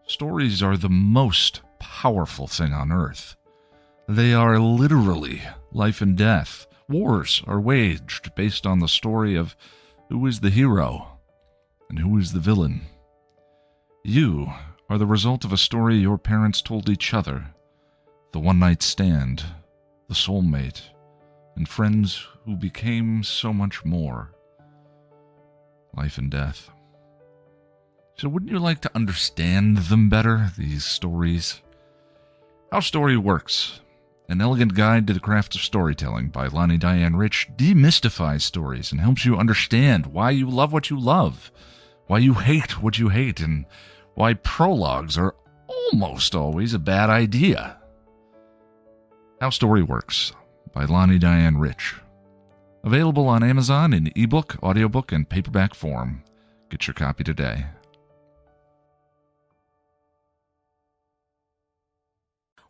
Stories are the most powerful thing on earth. They are literally life and death. Wars are waged based on the story of who is the hero and who is the villain. You are the result of a story your parents told each other, the one-night stand, the soulmate, and friends who became so much more. Life and death. So wouldn't you like to understand them better, these stories? How Story Works, an elegant guide to the craft of storytelling by Lani and Rich, demystifies stories and helps you understand why you love what you love, why you hate what you hate, and why prologues are almost always a bad idea. How Story Works by Lani and Rich. Available on Amazon in ebook, audiobook, and paperback form. Get your copy today.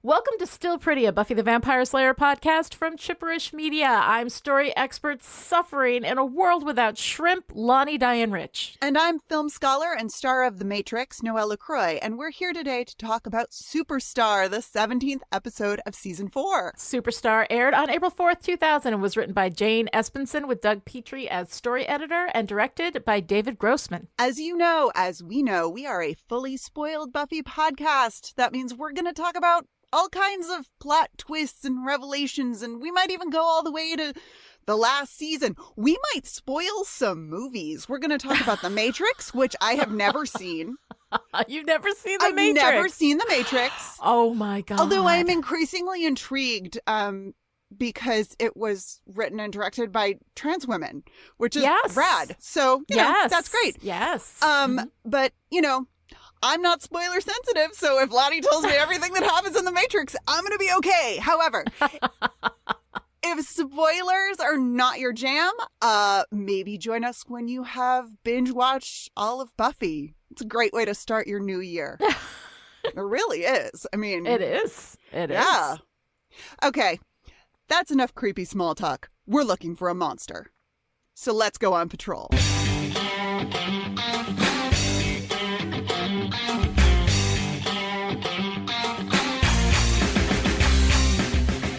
Welcome to Still Pretty, a Buffy the Vampire Slayer podcast from Chipperish Media. I'm story expert suffering in a world without shrimp, Lani and Rich. And I'm film scholar and star of The Matrix, Noelle LaCroix, and we're here today to talk about Superstar, the 17th episode of Season 4. Superstar aired on April 4th, 2000, and was written by Jane Espenson with Doug Petrie as story editor and directed by David Grossman. As you know, as we know, we are a fully spoiled Buffy podcast. That means we're going to talk about all kinds of plot twists and revelations, and we might even go all the way to the last season. We might spoil some movies. We're going to talk about The Matrix, which I have never seen. You've never seen The Matrix? I've never seen The Matrix. Oh my God. Although I'm increasingly intrigued because it was written and directed by trans women, which is rad. So, you know, that's great. Yes. But, you know, I'm not spoiler sensitive, so if Lani tells me everything that happens in The Matrix, I'm going to be okay. However, if spoilers are not your jam, maybe join us when you have binge watched all of Buffy. It's a great way to start your new year. It really is. I mean, it is. It is. Yeah. Okay. That's enough creepy small talk. We're looking for a monster. So let's go on patrol.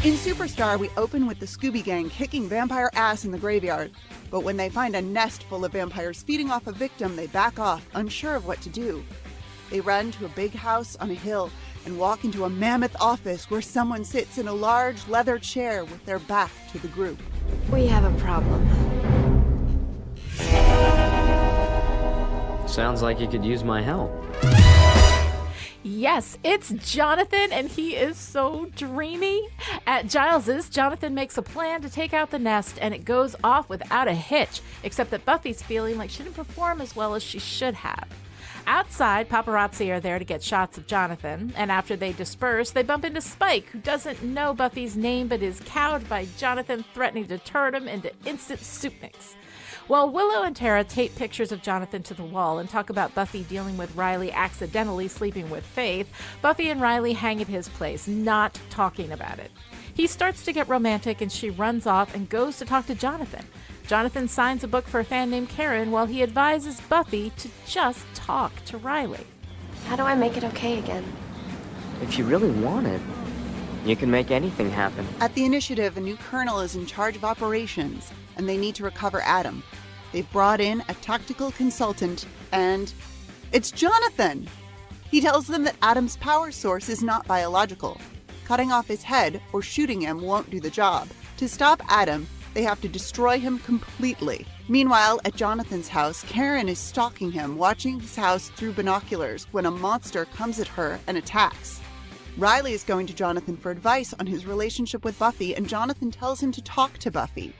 In Superstar, we open with the Scooby Gang kicking vampire ass in the graveyard. But when they find a nest full of vampires feeding off a victim, they back off, unsure of what to do. They run to a big house on a hill and walk into a mammoth office where someone sits in a large leather chair with their back to the group. We have a problem. Sounds like you could use my help. Yes, it's Jonathan, and he is so dreamy. At Giles's, Jonathan makes a plan to take out the nest, and it goes off without a hitch, except that Buffy's feeling like she didn't perform as well as she should have. Outside, paparazzi are there to get shots of Jonathan, and after they disperse, they bump into Spike, who doesn't know Buffy's name but is cowed by Jonathan threatening to turn him into instant soup mix. While Willow and Tara tape pictures of Jonathan to the wall and talk about Buffy dealing with Riley accidentally sleeping with Faith, Buffy and Riley hang at his place, not talking about it. He starts to get romantic and she runs off and goes to talk to Jonathan. Jonathan signs a book for a fan named Karen while he advises Buffy to just talk to Riley. How do I make it okay again? If you really want it, you can make anything happen. At the Initiative, a new colonel is in charge of operations, and they need to recover Adam. They've brought in a tactical consultant, and it's Jonathan! He tells them that Adam's power source is not biological. Cutting off his head or shooting him won't do the job. To stop Adam, they have to destroy him completely. Meanwhile, at Jonathan's house, Karen is stalking him, watching his house through binoculars when a monster comes at her and attacks. Riley is going to Jonathan for advice on his relationship with Buffy, and Jonathan tells him to talk to Buffy.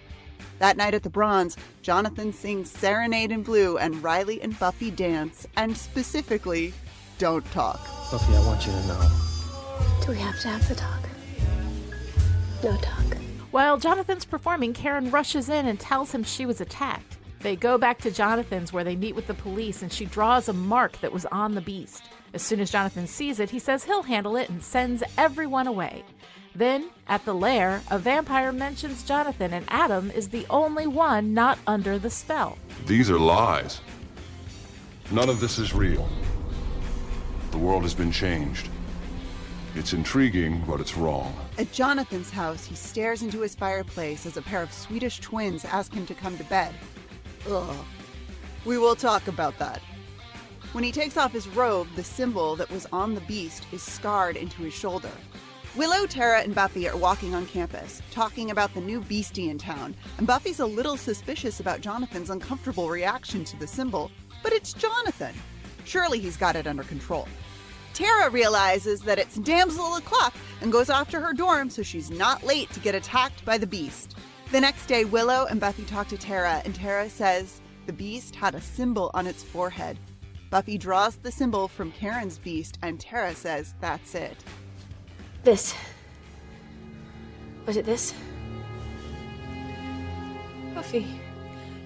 That night at the Bronze, Jonathan sings Serenade in Blue, and Riley and Buffy dance, and specifically, don't talk. Buffy, I want you to know. Do we have to have the talk? No talk. While Jonathan's performing, Karen rushes in and tells him she was attacked. They go back to Jonathan's where they meet with the police, and she draws a mark that was on the beast. As soon as Jonathan sees it, he says he'll handle it and sends everyone away. Then, at the lair, a vampire mentions Jonathan, and Adam is the only one not under the spell. These are lies. None of this is real. The world has been changed. It's intriguing, but it's wrong. At Jonathan's house, he stares into his fireplace as a pair of Swedish twins ask him to come to bed. Ugh. We will talk about that. When he takes off his robe, the symbol that was on the beast is scarred into his shoulder. Willow, Tara, and Buffy are walking on campus, talking about the new beastie in town, and Buffy's a little suspicious about Jonathan's uncomfortable reaction to the symbol, but it's Jonathan. Surely he's got it under control. Tara realizes that it's damsel o'clock and goes off to her dorm so she's not late to get attacked by the beast. The next day, Willow and Buffy talk to Tara, and Tara says the beast had a symbol on its forehead. Buffy draws the symbol from Karen's beast, and Tara says that's it. This. Was it this? Buffy,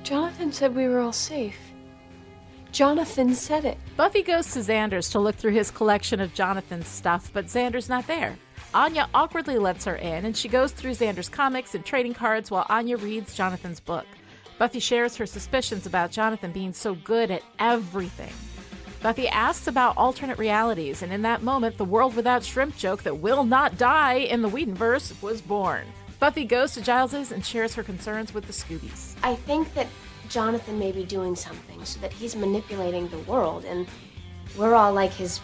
Jonathan said we were all safe. Jonathan said it. Buffy goes to Xander's to look through his collection of Jonathan's stuff, but Xander's not there. Anya awkwardly lets her in, and she goes through Xander's comics and trading cards while Anya reads Jonathan's book. Buffy shares her suspicions about Jonathan being so good at everything. Buffy asks about alternate realities, and in that moment, the world without shrimp joke that will not die in the Whedonverse was born. Buffy goes to Giles's and shares her concerns with the Scoobies. I think that Jonathan may be doing something so that he's manipulating the world, and we're all like his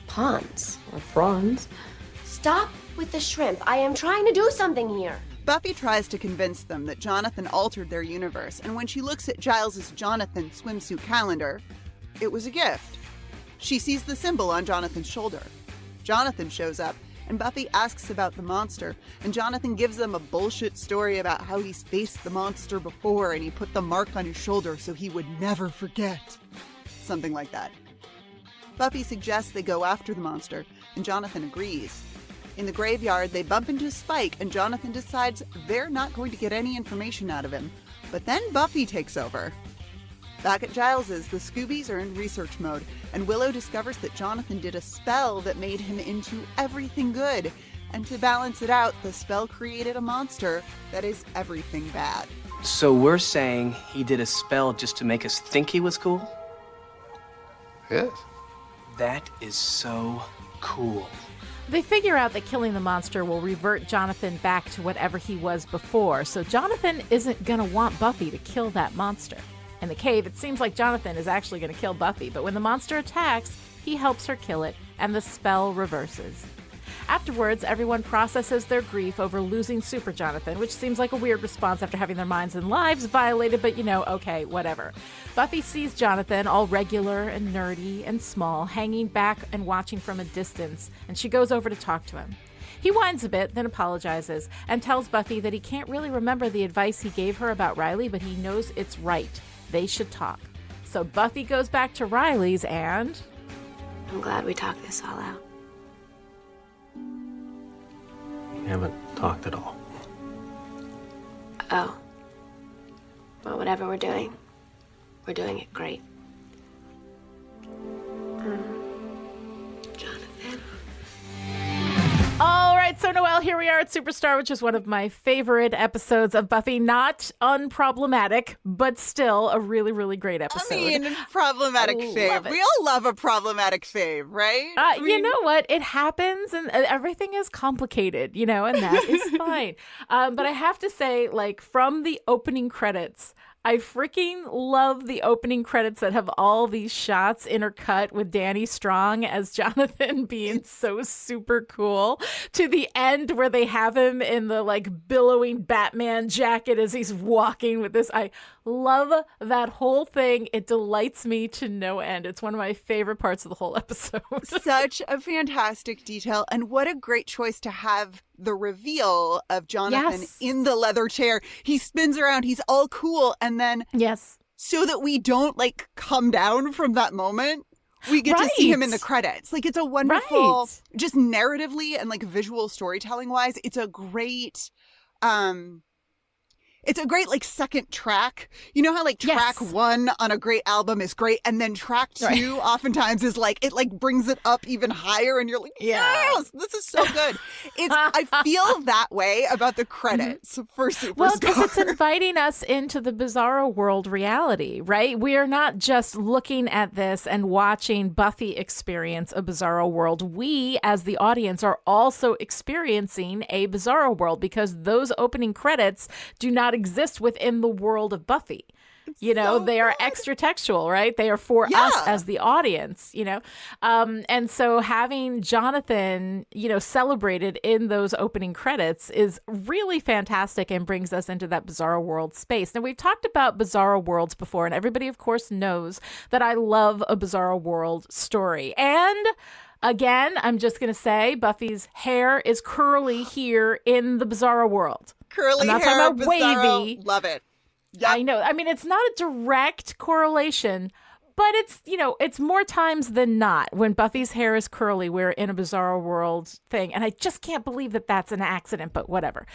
pawns. Or prawns. Stop with the shrimp. I am trying to do something here. Buffy tries to convince them that Jonathan altered their universe, and when she looks at Giles's Jonathan swimsuit calendar, it was a gift. She sees the symbol on Jonathan's shoulder. Jonathan shows up, and Buffy asks about the monster, and Jonathan gives them a bullshit story about how he's faced the monster before and he put the mark on his shoulder so he would never forget. Something like that. Buffy suggests they go after the monster, and Jonathan agrees. In the graveyard, they bump into Spike, and Jonathan decides they're not going to get any information out of him. But then Buffy takes over. Back at Giles's, the Scoobies are in research mode, and Willow discovers that Jonathan did a spell that made him into everything good. And to balance it out, the spell created a monster that is everything bad. So we're saying he did a spell just to make us think he was cool? Yes. That is so cool. They figure out that killing the monster will revert Jonathan back to whatever he was before, so Jonathan isn't going to want Buffy to kill that monster. In the cave, it seems like Jonathan is actually going to kill Buffy, but when the monster attacks, he helps her kill it, and the spell reverses. Afterwards, everyone processes their grief over losing Super Jonathan, which seems like a weird response after having their minds and lives violated, but okay, whatever. Buffy sees Jonathan, all regular and nerdy and small, hanging back and watching from a distance, and she goes over to talk to him. He whines a bit, then apologizes, and tells Buffy that he can't really remember the advice he gave her about Riley, but he knows it's right. They should talk. So Buffy goes back to Riley's and... I'm glad we talked this all out. We haven't talked at all. Oh. Well, whatever we're doing it great. Jonathan. All right, so Noelle, here we are at Superstar, which is one of my favorite episodes of Buffy. Not unproblematic, but still a really, really great episode. I mean, problematic fave. We all love a problematic fave, right? You know what? It happens, and everything is complicated, and that is fine. But I have to say, from the opening credits, I freaking love the opening credits that have all these shots intercut with Danny Strong as Jonathan being so super cool, to the end where they have him in the billowing Batman jacket as he's walking with this. I love that whole thing. It delights me to no end. It's one of my favorite parts of the whole episode. Such a fantastic detail, and what a great choice to have the reveal of Jonathan in the leather chair. He spins around, he's all cool, and then so that we don't come down from that moment, we get to see him in the credits. It's a wonderful, just narratively and visual storytelling wise, it's a great It's a great, like, second track. You know how, like, track one on a great album is great, and then track two oftentimes is, like, it, like, brings it up even higher, and you're like, yes, this is so good. I feel that way about the credits for Superstar. Well, because it's inviting us into the Bizarro World reality, right? We are not just looking at this and watching Buffy experience a Bizarro World. We, as the audience, are also experiencing a Bizarro World because those opening credits do not exist within the world of Buffy. You know, they are extra textual, right? They are for us as the audience, you know? And so having Jonathan, you know, celebrated in those opening credits is really fantastic and brings us into that Bizarro World space. Now, we've talked about Bizarro Worlds before, and everybody, of course, knows that I love a Bizarro World story. And again, I'm just going to say Buffy's hair is curly here in the Bizarro World. Curly I'm not hair, talking about Bizarro, wavy. love it. Yep. I know. I mean, it's not a direct correlation, but it's, you know, it's more times than not when Buffy's hair is curly, we're in a Bizarro World thing. And I just can't believe that that's an accident, but whatever.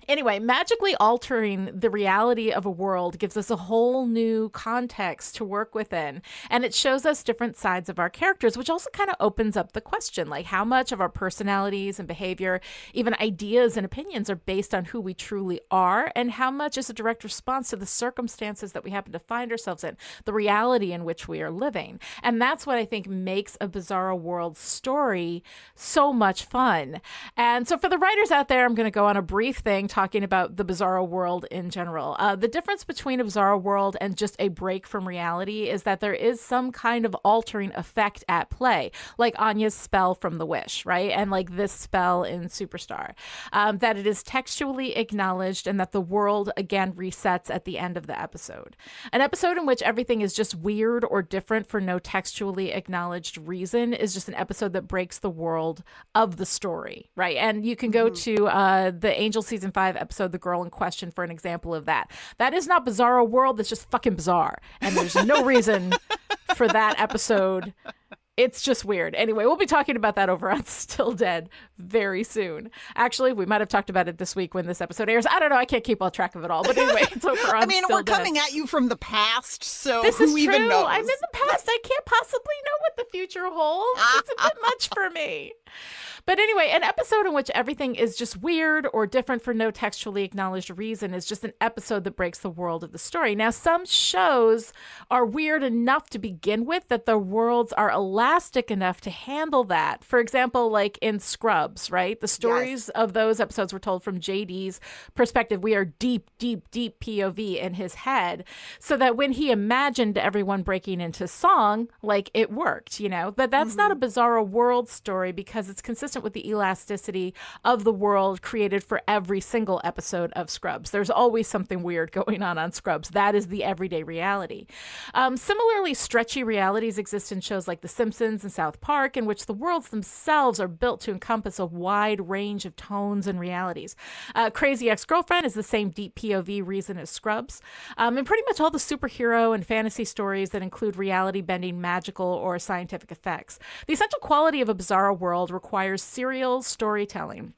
Anyway, magically altering the reality of a world gives us a whole new context to work within. And it shows us different sides of our characters, which also kind of opens up the question, like how much of our personalities and behavior, even ideas and opinions are based on who we truly are, and how much is a direct response to the circumstances that we happen to find ourselves in, the reality in which we are living. And that's what I think makes a Bizarro World story so much fun. And so for the writers out there, I'm going to go on a brief thing talking about the Bizarro World in general. The difference between a Bizarro World and just a break from reality is that there is some kind of altering effect at play, like Anya's spell from The Wish, right? And like this spell in Superstar, that it is textually acknowledged and that the world again resets at the end of the episode. An episode in which everything is just weird or different for no textually acknowledged reason is just an episode that breaks the world of the story, right? And you can go to the Angel Season 5 episode, The Girl in Question, for an example of that. That is not Bizarro World. That's just fucking bizarre. And there's no reason for that episode. It's just weird. Anyway, we'll be talking about that over on Still Dead very soon. Actually, we might have talked about it this week when this episode airs. I don't know. I can't keep all track of it all. But anyway, it's over on I mean, Still we're Dead. coming at you from the past, so This who is even true. knows? I'm in the past. I can't possibly know what the future holds. It's a bit much for me. But anyway, an episode in which everything is just weird or different for no textually acknowledged reason is just an episode that breaks the world of the story. Now, some shows are weird enough to begin with that the worlds are elastic enough to handle that. For example, like in Scrubs, right? The stories of those episodes were told from JD's perspective. We are deep, deep, deep POV in his head, so that when he imagined everyone breaking into song, like it worked, you know? But that's not a Bizarro World story because it's consistent with the elasticity of the world created for every single episode of Scrubs. There's always something weird going on Scrubs. That is the everyday reality. Similarly, stretchy realities exist in shows like The Simpsons and South Park, in which the worlds themselves are built to encompass a wide range of tones and realities. Crazy Ex-Girlfriend is the same deep POV reason as Scrubs. And pretty much all the superhero and fantasy stories that include reality-bending magical or scientific effects. The essential quality of a Bizarro World requires serial storytelling.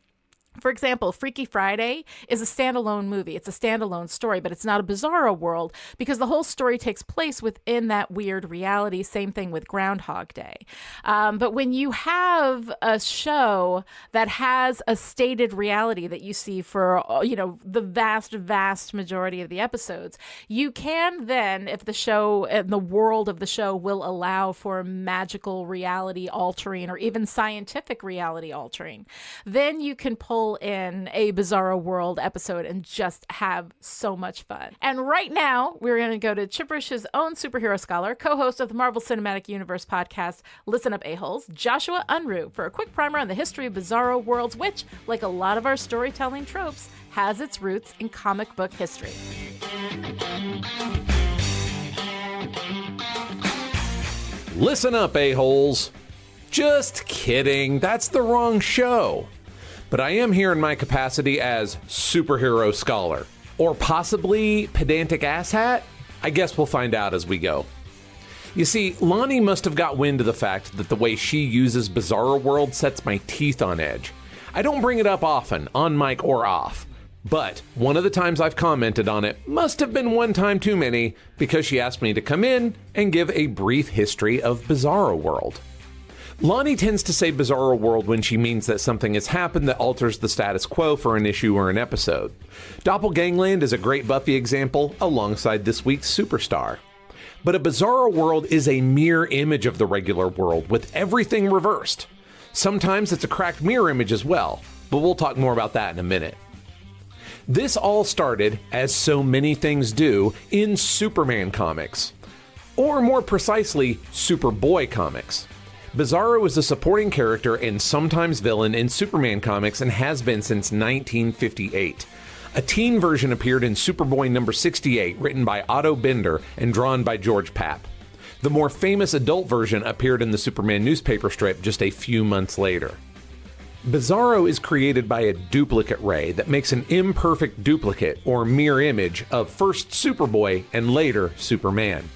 For example, Freaky Friday is a standalone movie. It's a standalone story, but it's not a Bizarro World because the whole story takes place within that weird reality. Same thing with Groundhog Day. But when you have a show that has a stated reality that you see for, you know, the vast, vast majority of the episodes, you can then, if the show and the world of the show will allow for magical reality altering or even scientific reality altering, then you can pull in a Bizarro World episode and just have so much fun. And right now, we're going to go to Chipperish's own superhero scholar, co-host of the Marvel Cinematic Universe podcast, Listen Up A-Holes, Joshua Unruh, for a quick primer on the history of Bizarro Worlds, which, like a lot of our storytelling tropes, has its roots in comic book history. Listen up, a-holes. Just kidding. That's the wrong show. But I am here in my capacity as superhero scholar. Or possibly pedantic asshat? I guess we'll find out as we go. You see, Lani must have got wind of the fact that the way she uses Bizarro World sets my teeth on edge. I don't bring it up often, on mic or off. But one of the times I've commented on it must have been one time too many, because she asked me to come in and give a brief history of Bizarro World. Lani tends to say Bizarro World when she means that something has happened that alters the status quo for an issue or an episode. Doppelgangland is a great Buffy example alongside this week's Superstar. But a Bizarro World is a mirror image of the regular world with everything reversed. Sometimes it's a cracked mirror image as well, but we'll talk more about that in a minute. This all started, as so many things do, in Superman comics. Or more precisely, Superboy comics. Bizarro is a supporting character and sometimes villain in Superman comics and has been since 1958. A teen version appeared in Superboy number 68, written by Otto Bender and drawn by George Papp. The more famous adult version appeared in the Superman newspaper strip just a few months later. Bizarro is created by a duplicate ray that makes an imperfect duplicate or mirror image of first Superboy and later Superman.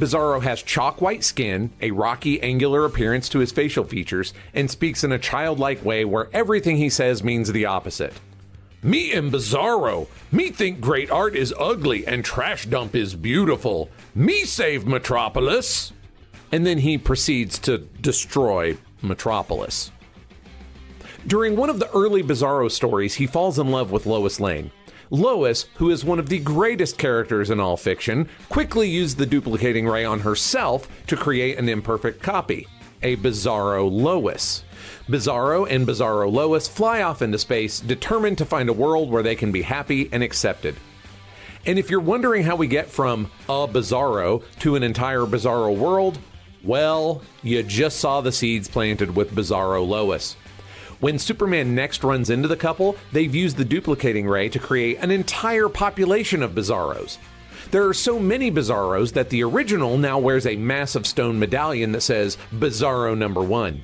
Bizarro has chalk white skin, a rocky angular appearance to his facial features, and speaks in a childlike way where everything he says means the opposite. Me and Bizarro, me think great art is ugly and trash dump is beautiful. Me save Metropolis. And then he proceeds to destroy Metropolis. During one of the early Bizarro stories, he falls in love with Lois Lane. Lois, who is one of the greatest characters in all fiction, quickly used the duplicating ray on herself to create an imperfect copy, a Bizarro Lois. Bizarro and Bizarro Lois fly off into space, determined to find a world where they can be happy and accepted. And if you're wondering how we get from a Bizarro to an entire Bizarro world, well, you just saw the seeds planted with Bizarro Lois. When Superman next runs into the couple, they've used the duplicating ray to create an entire population of Bizarros. There are so many Bizarros that the original now wears a massive stone medallion that says Bizarro number 1.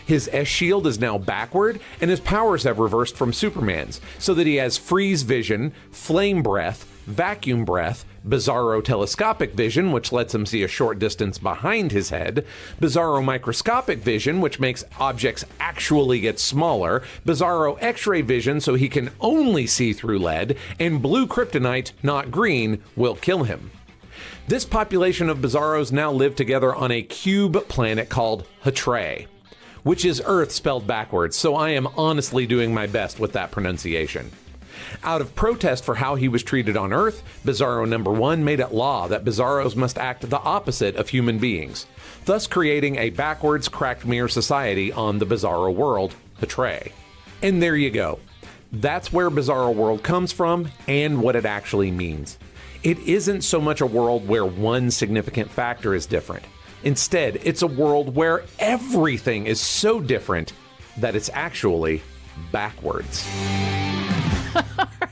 His S-shield is now backward, and his powers have reversed from Superman's, so that he has freeze vision, flame breath, vacuum breath, Bizarro telescopic vision, which lets him see a short distance behind his head, Bizarro microscopic vision, which makes objects actually get smaller, Bizarro X-ray vision, so he can only see through lead, and blue kryptonite, not green, will kill him. This population of Bizarros now live together on a cube planet called Hatray, which is Earth spelled backwards, so I am honestly doing my best with that pronunciation. Out of protest for how he was treated on Earth, Bizarro number 1 made it law that Bizarros must act the opposite of human beings, thus creating a backwards cracked mirror society on the Bizarro world, Hatray. And there you go. That's where Bizarro World comes from and what it actually means. It isn't so much a world where one significant factor is different. Instead, it's a world where everything is so different that it's actually backwards.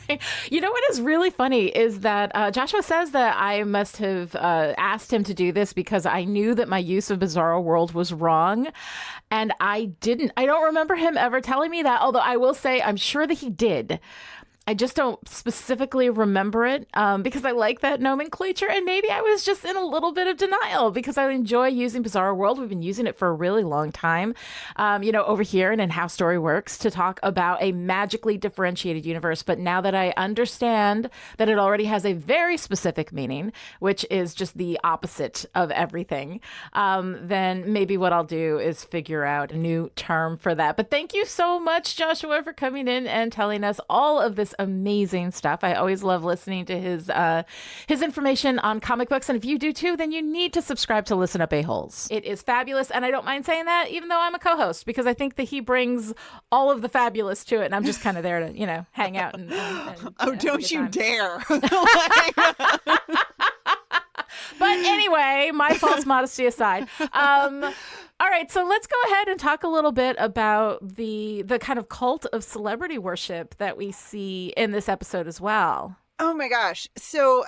Right. You know what is really funny is that Joshua says that I must have asked him to do this because I knew that my use of Bizarro World was wrong. And I didn't. I don't remember him ever telling me that, although I will say I'm sure that he did. I just don't specifically remember it because I like that nomenclature, and maybe I was just in a little bit of denial because I enjoy using Bizarro World. We've been using it for a really long time, over here and in How Story Works to talk about a magically differentiated universe. But now that I understand that it already has a very specific meaning, which is just the opposite of everything, then maybe what I'll do is figure out a new term for that. But thank you so much, Joshua, for coming in and telling us all of this amazing stuff. I always love listening to his information on comic books, and if you do too, then you need to subscribe to Listen Up A-Holes. It is fabulous, and I don't mind saying that, even though I'm a co-host, because I think that he brings all of the fabulous to it, and I'm just kind of there to, hang out. And don't you dare! But anyway, my false modesty aside. All right, so let's go ahead and talk a little bit about the kind of cult of celebrity worship that we see in this episode as well. Oh my gosh. So,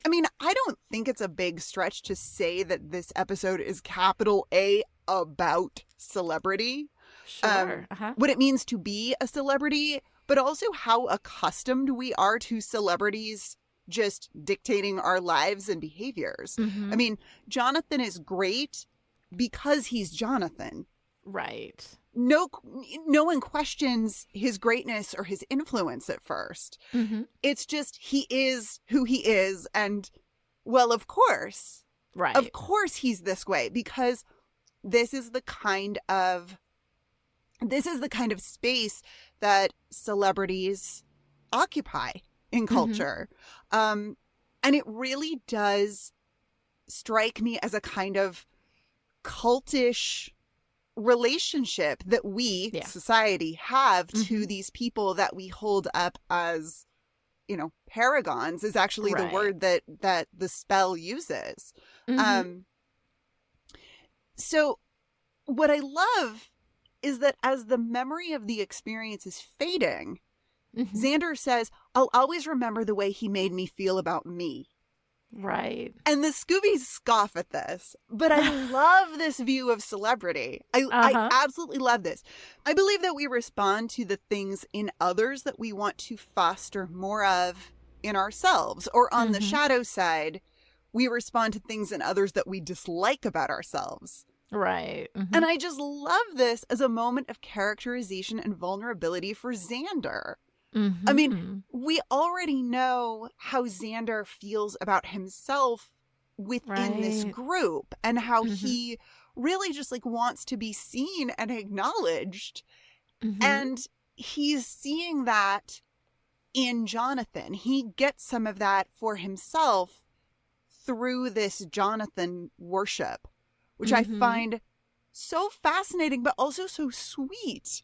I don't think it's a big stretch to say that this episode is capital A about celebrity. Sure. What it means to be a celebrity, but also how accustomed we are to celebrities just dictating our lives and behaviors. Mm-hmm. Jonathan is great because he's Jonathan. Right. No one questions his greatness or his influence at first. Mm-hmm. It's just he is who he is. And, well, of course. Right. Of course he's this way, because this is the kind of space that celebrities occupy in culture. And it really does strike me as a kind of cultish relationship that we, society, have to these people that we hold up as, paragons is actually the word that the spell uses. So what I love is that as the memory of the experience is fading, Xander says, I'll always remember the way he made me feel about me. Right. And the Scoobies scoff at this, but I love this view of celebrity. I absolutely love this. I believe that we respond to the things in others that we want to foster more of in ourselves, or on the shadow side, we respond to things in others that we dislike about ourselves. Right. And I just love this as a moment of characterization and vulnerability for Xander. I mean, we already know how Xander feels about himself within this group, and how he really just wants to be seen and acknowledged. And he's seeing that in Jonathan. He gets some of that for himself through this Jonathan worship, which I find so fascinating, but also so sweet.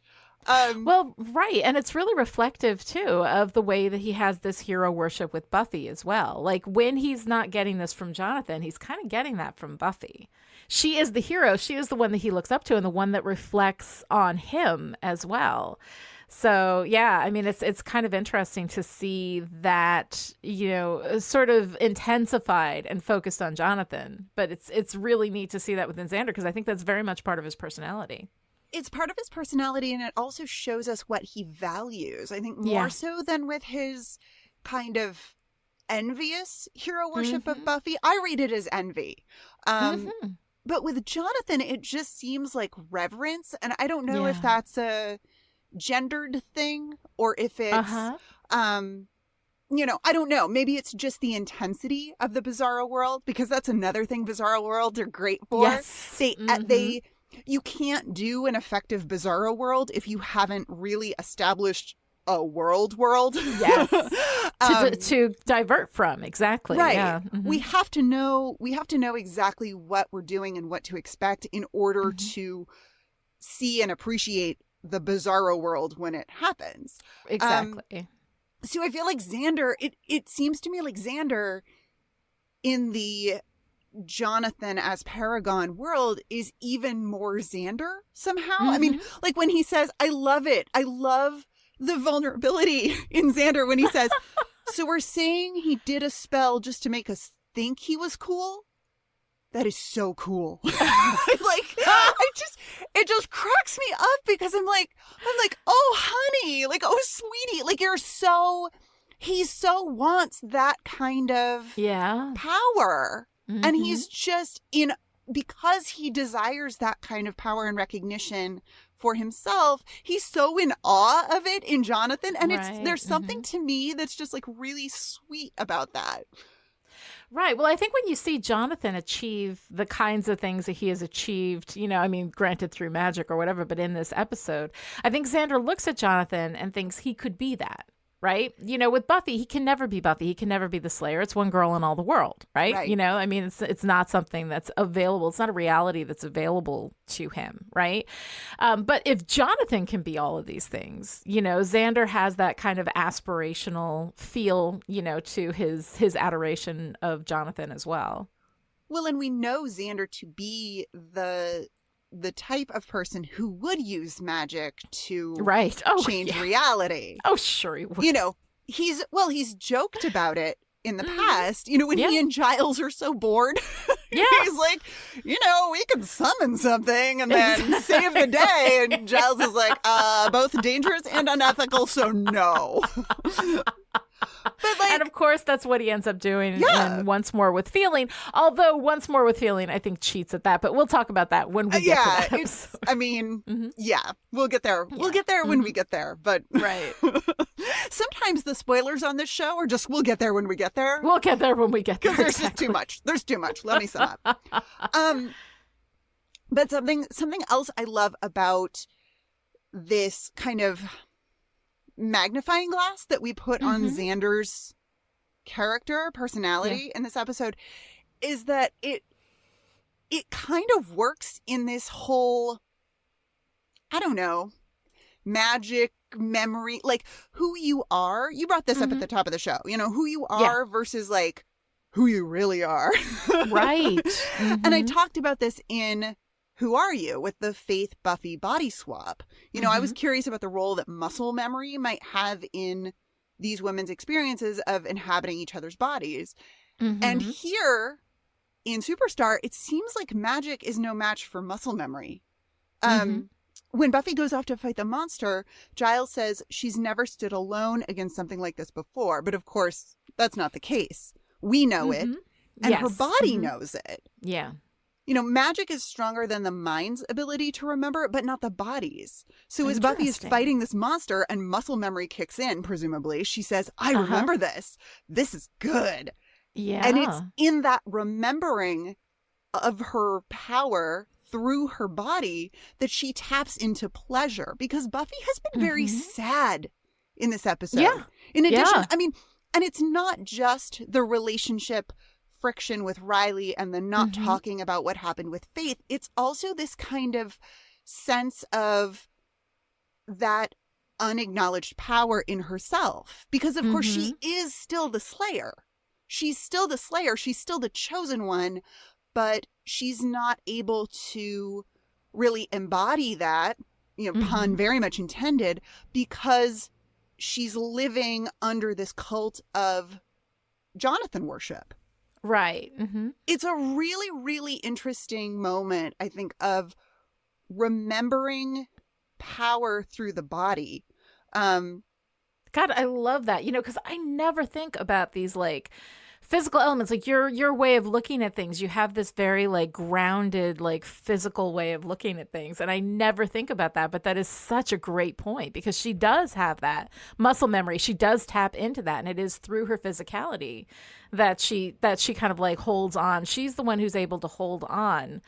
Well, right. And it's really reflective, too, of the way that he has this hero worship with Buffy as well. Like, when he's not getting this from Jonathan, he's kind of getting that from Buffy. She is the hero. She is the one that he looks up to, and the one that reflects on him as well. So, yeah, I mean, it's kind of interesting to see that, sort of intensified and focused on Jonathan. But it's really neat to see that within Xander, because I think that's very much part of his personality. It's part of his personality, and it also shows us what he values. I think more so than with his kind of envious hero worship of Buffy. I read it as envy. But with Jonathan, it just seems like reverence. And I don't know if that's a gendered thing, or if it's, I don't know. Maybe it's just the intensity of the Bizarro world, because that's another thing Bizarro worlds are great for. Yes. You can't do an effective Bizarro world if you haven't really established a world. Yes. To divert from. Exactly. Right. Yeah. We have to know exactly what we're doing and what to expect in order to see and appreciate the Bizarro world when it happens. Exactly. So I feel like Xander, it seems to me like Xander in the Jonathan as Paragon world is even more Xander somehow. I mean, like when he says, I love it. I love the vulnerability in Xander when he says, so we're saying he did a spell just to make us think he was cool? That is so cool. It just cracks me up, because I'm like, oh honey, oh sweetie, he so wants that kind of power. And he's just because he desires that kind of power and recognition for himself, he's so in awe of it in Jonathan. And there's something to me that's just really sweet about that. Right. Well, I think when you see Jonathan achieve the kinds of things that he has achieved, granted through magic or whatever, but in this episode, I think Xander looks at Jonathan and thinks he could be that. Right. With Buffy, he can never be Buffy. He can never be the Slayer. It's one girl in all the world. Right. It's not something that's available. It's not a reality that's available to him. Right. But if Jonathan can be all of these things, Xander has that kind of aspirational feel, to his adoration of Jonathan as well. Well, and we know Xander to be the type of person who would use magic to change reality. Oh, sure he would. He's joked about it in the past, when he and Giles are so bored. He's like, we can summon something and then save the day. And Giles is like, both dangerous and unethical, so no. But like, and of course, that's what he ends up doing Yeah. in Once More with Feeling. Although Once More with Feeling, I think, cheats at that. But we'll talk about that when we get to that it's, episode. I mean, yeah, we'll get there. We'll get there when we get there. But Right. sometimes the spoilers on this show are just, we'll get there when we get there. We'll get there when we get there. Because there's just too much. There's too much. Let me sum up. But something else I love about this kind of magnifying glass that we put on Xander's character, personality in this episode is that it kind of works in this whole, I don't know, magic memory, like who you are. You brought this up at the top of the show, you know, who you are versus like who you really are. Right. And I talked about this in Who Are You with the Faith Buffy body swap. You know, I was curious about the role that muscle memory might have in these women's experiences of inhabiting each other's bodies. And here in Superstar, it seems like magic is no match for muscle memory. When Buffy goes off to fight the monster, Giles says she's never stood alone against something like this before. But of course, that's not the case. We know it, and her body knows it. Yeah. You know, magic is stronger than the mind's ability to remember, but not the body's. So as Buffy is fighting this monster and muscle memory kicks in, presumably, she says, I remember this. This is good. Yeah. And it's in that remembering of her power through her body that she taps into pleasure, because Buffy has been very sad in this episode. Yeah. In addition, I mean, and it's not just the relationship friction with Riley and the not talking about what happened with Faith. It's also this kind of sense of that unacknowledged power in herself, because of course she is still the Slayer. She's still the Slayer. She's still the chosen one, but she's not able to really embody that, you know, pun very much intended, because she's living under this cult of Jonathan worship. Right. It's a really, really interesting moment, I think, of remembering power through the body. God, I love that. You know, because I never think about these like physical elements, like your way of looking at things. You have this very like grounded, like physical way of looking at things, and I never think about that. But that is such a great point, because she does have that muscle memory. She does tap into that, and it is through her physicality that she kind of like holds on. She's the one who's able to hold on,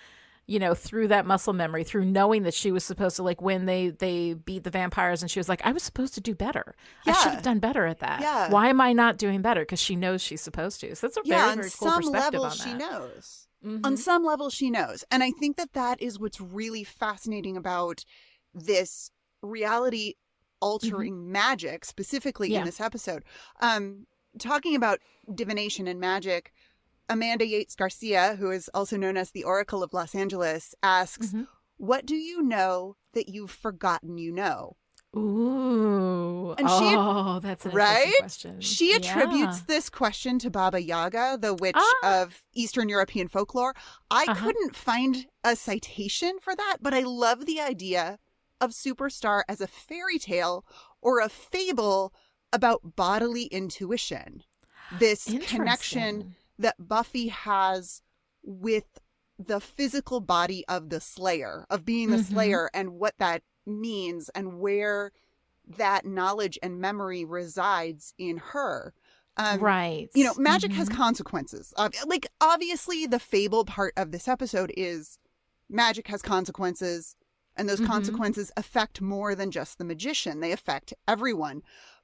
you know, through that muscle memory, through knowing that she was supposed to, like when they beat the vampires and she was like, I was supposed to do better. I should have done better at that. Yeah. Why am I not doing better? Because she knows she's supposed to. So that's a very, very cool perspective on that. She knows. On some level, she knows. And I think that is what's really fascinating about this reality altering magic, specifically in this episode. Talking about divination and magic, Amanda Yates Garcia, who is also known as the Oracle of Los Angeles, asks, what do you know that you've forgotten you know? Ooh. And that's an interesting question. She attributes this question to Baba Yaga, the witch of Eastern European folklore. I couldn't find a citation for that, but I love the idea of Superstar as a fairy tale or a fable about bodily intuition. This connection that Buffy has with the physical body of the Slayer, of being the Slayer, and what that means and where that knowledge and memory resides in her. Right. You know, magic has consequences. Like, obviously, the fable part of this episode is magic has consequences, and those consequences affect more than just the magician. They affect everyone.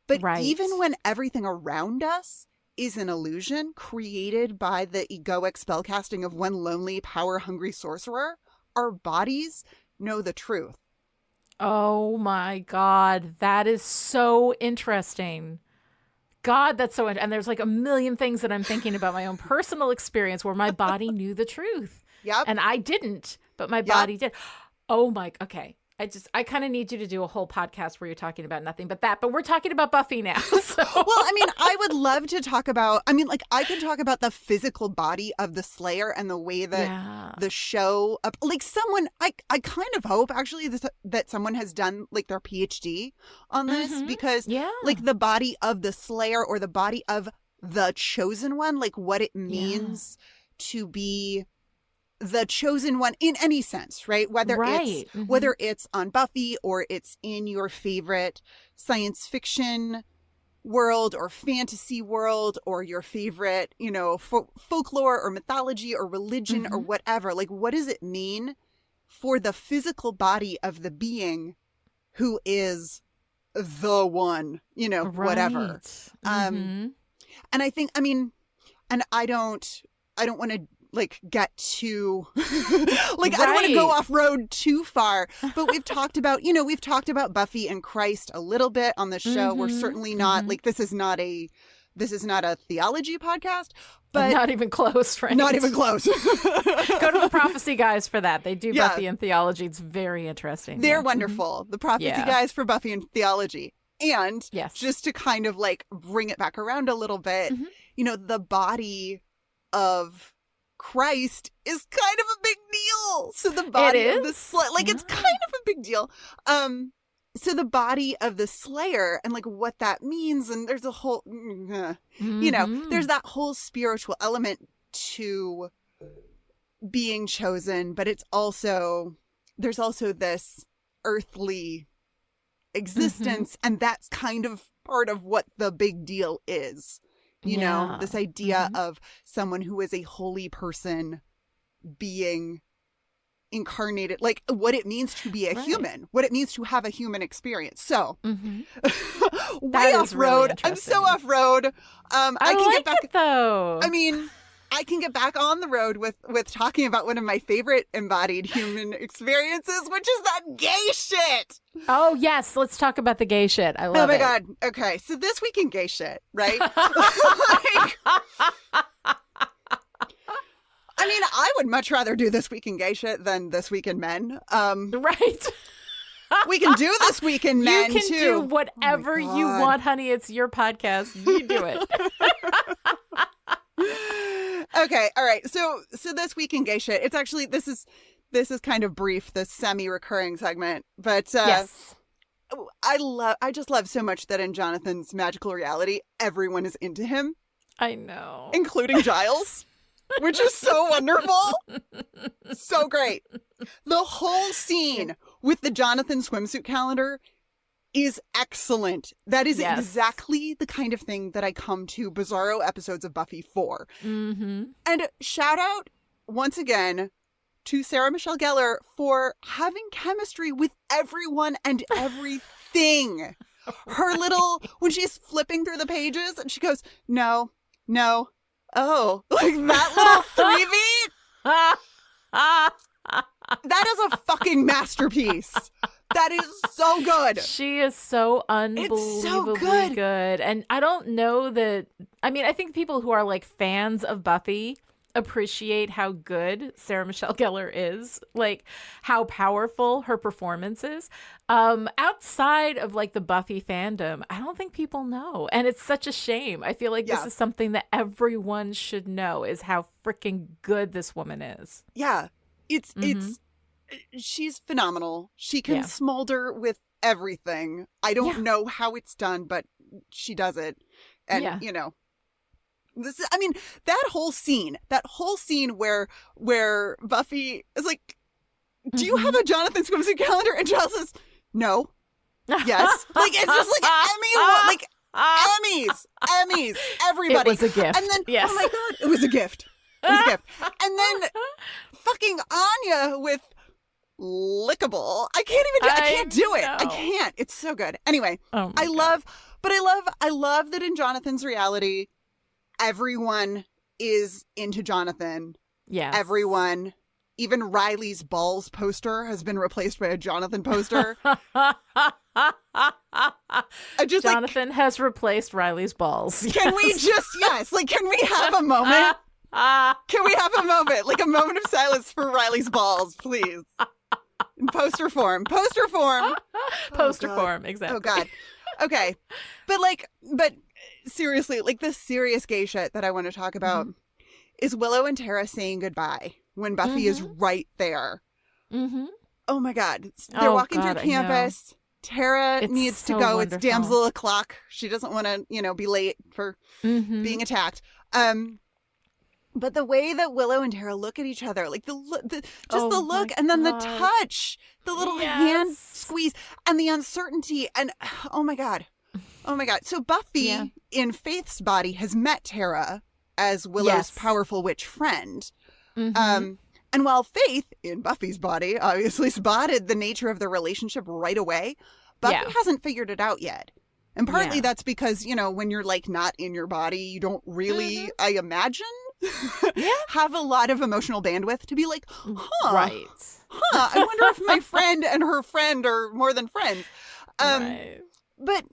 But even when everything around us is an illusion created by the egoic spellcasting of one lonely, power-hungry sorcerer, our bodies know the truth. Oh my God, that is so interesting. God, that's so and there's like a million things that I'm thinking about my own personal experience where my body knew the truth. Yep. And I didn't, but my body did. Oh my, okay. I kind of need you to do a whole podcast where you're talking about nothing but that, but we're talking about Buffy now. So. Well, I mean, I would love to talk about, I can talk about the physical body of the Slayer and the way that the show, like someone, I kind of hope actually that someone has done like their PhD on this because like the body of the Slayer or the body of the Chosen One, like what it means to be the chosen one in any sense, right? Whether it's on Buffy or it's in your favorite science fiction world or fantasy world or your favorite, folklore or mythology or religion or whatever. Like, what does it mean for the physical body of the being who is the one, whatever. And I think, and I don't want to like get too like I don't want to go off road too far, but we've talked about Buffy and Christ a little bit on the show. We're certainly not like this is not a theology podcast, but not even close, right? Not even close. Go to the Prophecy Guys for that. They do Buffy and theology. It's very interesting. They're wonderful. The Prophecy Guys for Buffy and theology. And just to kind of like bring it back around a little bit, the body of Christ is kind of a big deal. So the body of the it's kind of a big deal. So the body of the Slayer and like what that means, and there's a whole, there's that whole spiritual element to being chosen, but there's also this earthly existence, and that's kind of part of what the big deal is. This idea of someone who is a holy person being incarnated, like what it means to be a human, what it means to have a human experience. So way off road. Really, I'm so off road. I can get back though. I can get back on the road with talking about one of my favorite embodied human experiences, which is that gay shit. Oh, yes. Let's talk about the gay shit. I love it. Oh, my God. Okay. So this week in gay shit, right? I would much rather do This Week in Gay Shit than This Week in Men. Right. We can do This Week in Men, too. You can do whatever you want, honey. It's your podcast. You do it. Okay, all right. So This Week in Gay Shit. It's actually this is kind of brief, this semi-recurring segment, but yes. I just love so much that in Jonathan's magical reality, everyone is into him. I know, including Giles, which is so wonderful, so great. The whole scene with the Jonathan swimsuit calendar is excellent. That is exactly the kind of thing that I come to Bizarro episodes of Buffy for. And shout out once again to Sarah Michelle Gellar for having chemistry with everyone and everything. Her little, when she's flipping through the pages and she goes, no, oh, like that little 3-beat. That is a fucking masterpiece. That is so good. She is so unbelievably good. And I don't know that, I think people who are like fans of Buffy appreciate how good Sarah Michelle Gellar is, like how powerful her performance is. Outside of like the Buffy fandom, I don't think people know. And it's such a shame. I feel like this is something that everyone should know, is how freaking good this woman is. Yeah. She's phenomenal. She can smolder with everything. I don't know how it's done, but she does it. And this is, that whole scene where Buffy is like, do you have a Jonathan swimsuit calendar? And Giles says, no. Yes. Like, it's just like, Emmys, everybody. It was a gift. And then, oh my God, it was a gift. And then fucking Anya with lickable. I can't do it. I can't. It's so good. Anyway, I love that in Jonathan's reality, everyone is into Jonathan. Yeah. Everyone, even Riley's balls poster has been replaced by a Jonathan poster. Jonathan has replaced Riley's balls. Can we can we have a moment? Can we have a moment? Like a moment of silence for Riley's balls, please? In poster form. Poster form. Poster God. form, exactly. Oh, God. Okay. But seriously, like the serious gay shit that I want to talk about is Willow and Tara saying goodbye when Buffy is right there. Mm-hmm. Oh, my God. They're walking through campus. Tara needs to go. Wonderful. It's damsel o'clock. She doesn't want to, be late for being attacked. But the way that Willow and Tara look at each other, like the look and then the touch, the little hand squeeze and the uncertainty. And oh my God. So Buffy in Faith's body has met Tara as Willow's powerful witch friend. And while Faith, in Buffy's body, obviously spotted the nature of the relationship right away, Buffy hasn't figured it out yet. And partly that's because, when you're like not in your body, you don't really, I imagine, have a lot of emotional bandwidth to be like, I wonder if my friend and her friend are more than friends. But,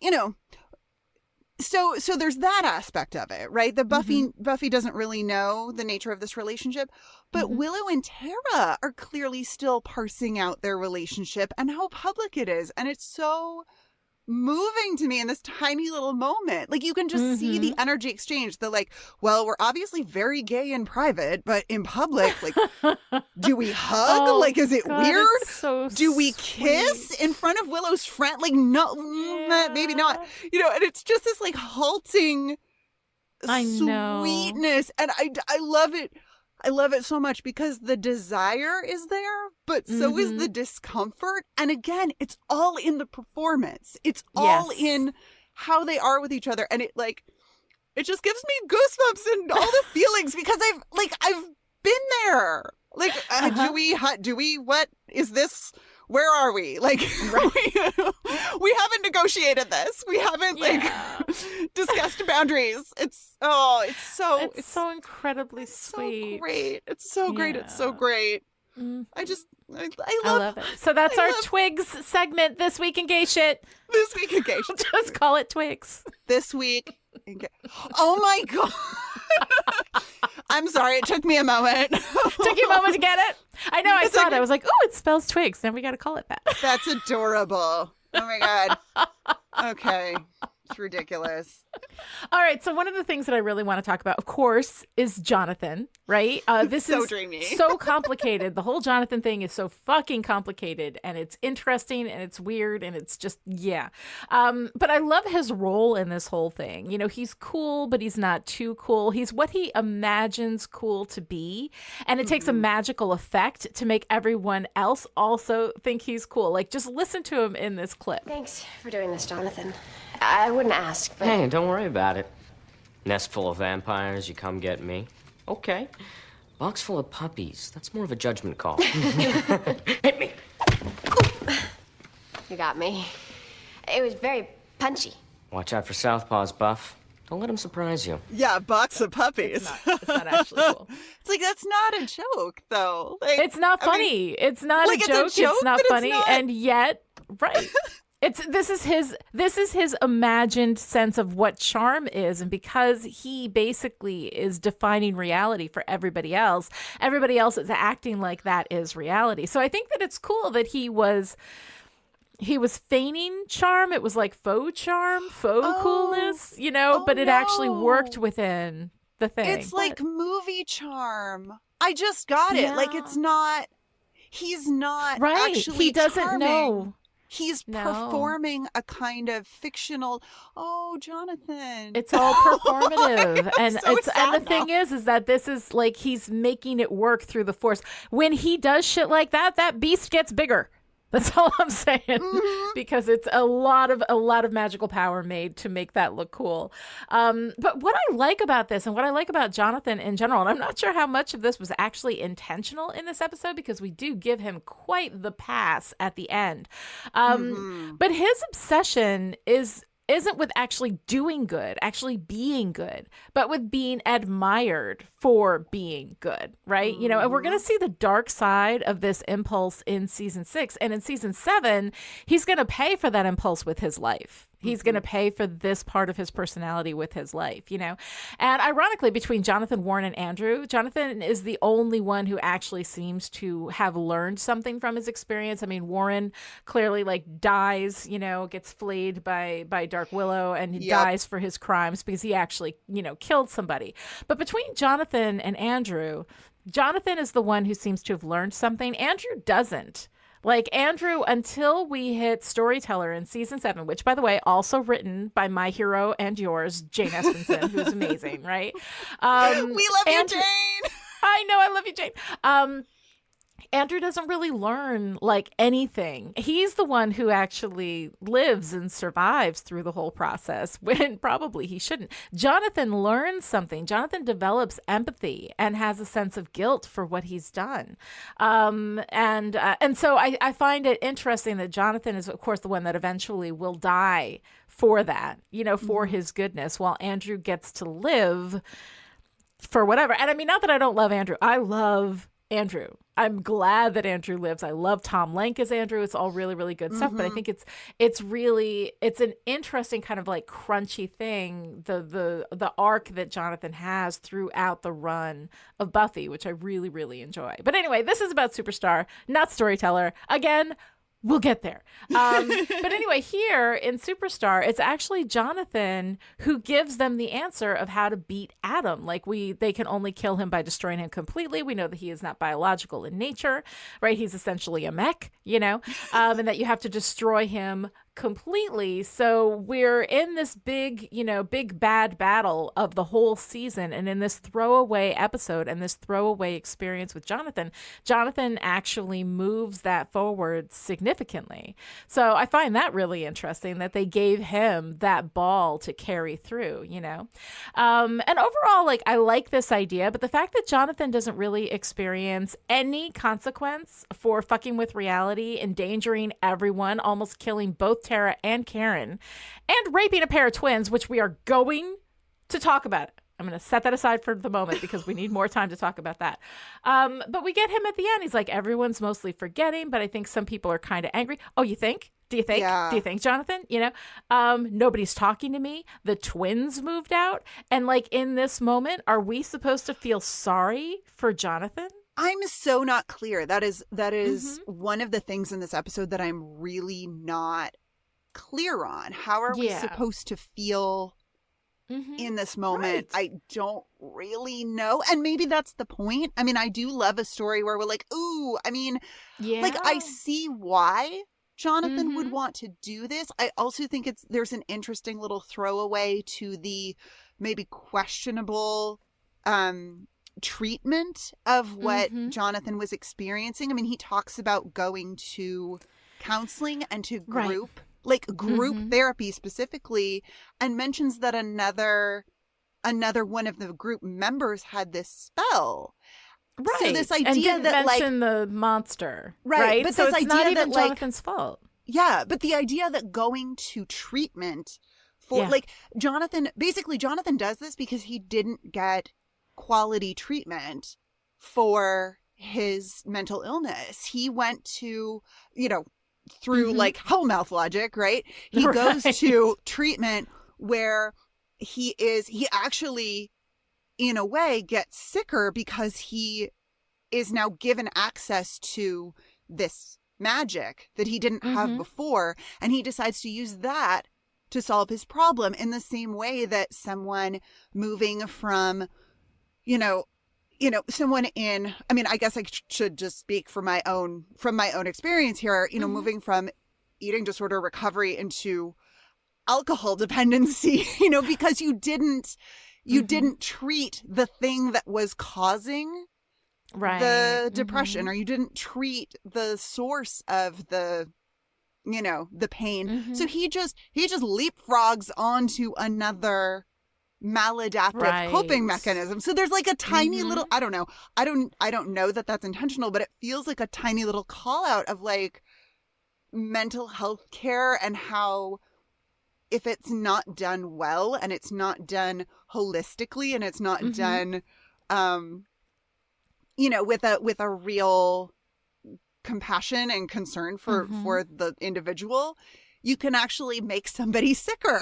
So there's that aspect of it, right? The Buffy doesn't really know the nature of this relationship, but Willow and Tara are clearly still parsing out their relationship and how public it is. And it's so moving to me in this tiny little moment. Like you can just see the energy exchange. They're like, well, we're obviously very gay in private, but in public, like, do we hug? Is it weird? So do we kiss in front of Willow's friend? Like, no, maybe not. And it's just this like halting sweetness. And I love it. I love it so much because the desire is there, but so is the discomfort. And again, it's all in the performance. It's all in how they are with each other. And it just gives me goosebumps and all the feelings because I've been there. Like, do we, what is this? Where are we? Like, we haven't negotiated this. We haven't discussed boundaries. It's so incredibly sweet. So great. It's so great. It's so great. I love it. So that's our Twigs segment this week in gay shit. This week in gay shit. Just call it Twigs. This week in gay. Oh my God. I'm sorry. It took me a moment. Took you a moment to get it? I know. I saw it. I was like, oh, it spells Twigs. Then we got to call it that. That's adorable. Oh my God. Okay. It's ridiculous. All right. So one of the things that I really want to talk about, of course, is Jonathan, right? This so is dreamy. So complicated. The whole Jonathan thing is so fucking complicated, and it's interesting and it's weird and it's just, but I love his role in this whole thing. He's cool, but he's not too cool. He's what he imagines cool to be. And it takes a magical effect to make everyone else also think he's cool. Like, just listen to him in this clip. Thanks for doing this, Jonathan. I wouldn't ask, but... Hey, don't worry about it. Nest full of vampires, you come get me. Okay. Box full of puppies. That's more of a judgment call. Hit me. You got me. It was very punchy. Watch out for southpaws, Buff. Don't let him surprise you. Yeah, box of puppies. It's not actually cool. It's like, that's not a joke, though. Like, it's not funny. It's not a joke. It's not funny. And yet, right. This is his imagined sense of what charm is, and because he basically is defining reality for everybody else is acting like that is reality. So I think that it's cool that he was feigning charm. It was like faux charm, faux coolness, but it actually worked within the thing. It's like movie charm. I just got it. Like, he's not actually he doesn't charming. know. He's performing a kind of fictional, Jonathan. It's all performative. And so and the thing is that this is like he's making it work through the Force. When he does shit like that, that beast gets bigger. That's all I'm saying, because it's a lot of magical power made to make that look cool. But what I like about this, and what I like about Jonathan in general, and I'm not sure how much of this was actually intentional in this episode, because we do give him quite the pass at the end. But his obsession is isn't with actually doing good, actually being good, but with being admired for being good, right? You know, and we're going to see the dark side of this impulse in season 6. And in season 7, he's going to pay for that impulse with his life. He's going to pay for this part of his personality with his life, you know? And ironically, between Jonathan, Warren, and Andrew, Jonathan is the only one who actually seems to have learned something from his experience. I mean, Warren clearly like dies, you know, gets flayed by Dark Willow, and he dies for his crimes because he actually, you know, killed somebody. But between Jonathan and Andrew, Jonathan is the one who seems to have learned something. Andrew doesn't. Like Andrew, until we hit Storyteller in season 7, which, by the way, also written by my hero and yours, Jane Espenson, who's amazing, right? We love you, Jane. I know, I love you, Jane. Andrew doesn't really learn like anything. He's the one who actually lives and survives through the whole process when probably he shouldn't. Jonathan learns something. Jonathan develops empathy and has a sense of guilt for what he's done. And so I find it interesting that Jonathan is, of course, the one that eventually will die for that, you know, for his goodness, while Andrew gets to live for whatever. And I mean, not that I don't love Andrew. I love Andrew. I'm glad that Andrew lives. I love Tom Lenk as Andrew. It's all really, really good stuff. But I think it's an interesting kind of like crunchy thing, the arc that Jonathan has throughout the run of Buffy, which I really, really enjoy. But anyway, this is about Superstar, not Storyteller. Again, we'll get there. But anyway, here in Superstar, it's actually Jonathan who gives them the answer of how to beat Adam. Like they can only kill him by destroying him completely. We know that he is not biological in nature, right? He's essentially a mech, you know, and that you have to destroy him completely. So we're in this big, you know, big bad battle of the whole season. And in this throwaway episode and this throwaway experience with Jonathan actually moves that forward significantly. So I find that really interesting that they gave him that ball to carry through, you know. And overall, like, I like this idea, but the fact that Jonathan doesn't really experience any consequence for fucking with reality, endangering everyone, almost killing both Tara and Karen, and raping a pair of twins, which we are going to talk about. I'm going to set that aside for the moment because we need more time to talk about that. But we get him at the end. He's like, everyone's mostly forgetting, but I think some people are kind of angry. Oh, you think? Do you think? Yeah. Do you think, Jonathan? You know, nobody's talking to me. The twins moved out. And like in this moment, are we supposed to feel sorry for Jonathan? I'm so not clear. That is one of the things in this episode that I'm really not clear on. How are we supposed to feel in this moment? Right. I don't really know. And maybe that's the point. I mean, I do love a story where we're like, ooh, I mean, like I see why Jonathan would want to do this. I also think there's an interesting little throwaway to the maybe questionable treatment of what Jonathan was experiencing. I mean, he talks about going to counseling and to group therapy specifically, and mentions that another one of the group members had this spell. Right. So this idea and didn't that mention the monster. Right. But so this it's idea not even that Jonathan's fault. Yeah. But the idea that going to treatment for Jonathan does this because he didn't get quality treatment for his mental illness. He went to, you know, through like Hellmouth logic, right? He goes to treatment where he actually, in a way, gets sicker because he is now given access to this magic that he didn't have before. And he decides to use that to solve his problem in the same way that someone moving from, someone in, I mean, I guess I should just speak from my own experience here, moving from eating disorder recovery into alcohol dependency, because you didn't treat the thing that was causing the depression, or you didn't treat the source of the pain. So he just leapfrogs onto another maladaptive coping mechanism. So there's like a tiny little, I don't know that that's intentional, but it feels like a tiny little call out of like mental health care and how if it's not done well and it's not done holistically and it's not done, with a real compassion and concern for the individual, you can actually make somebody sicker.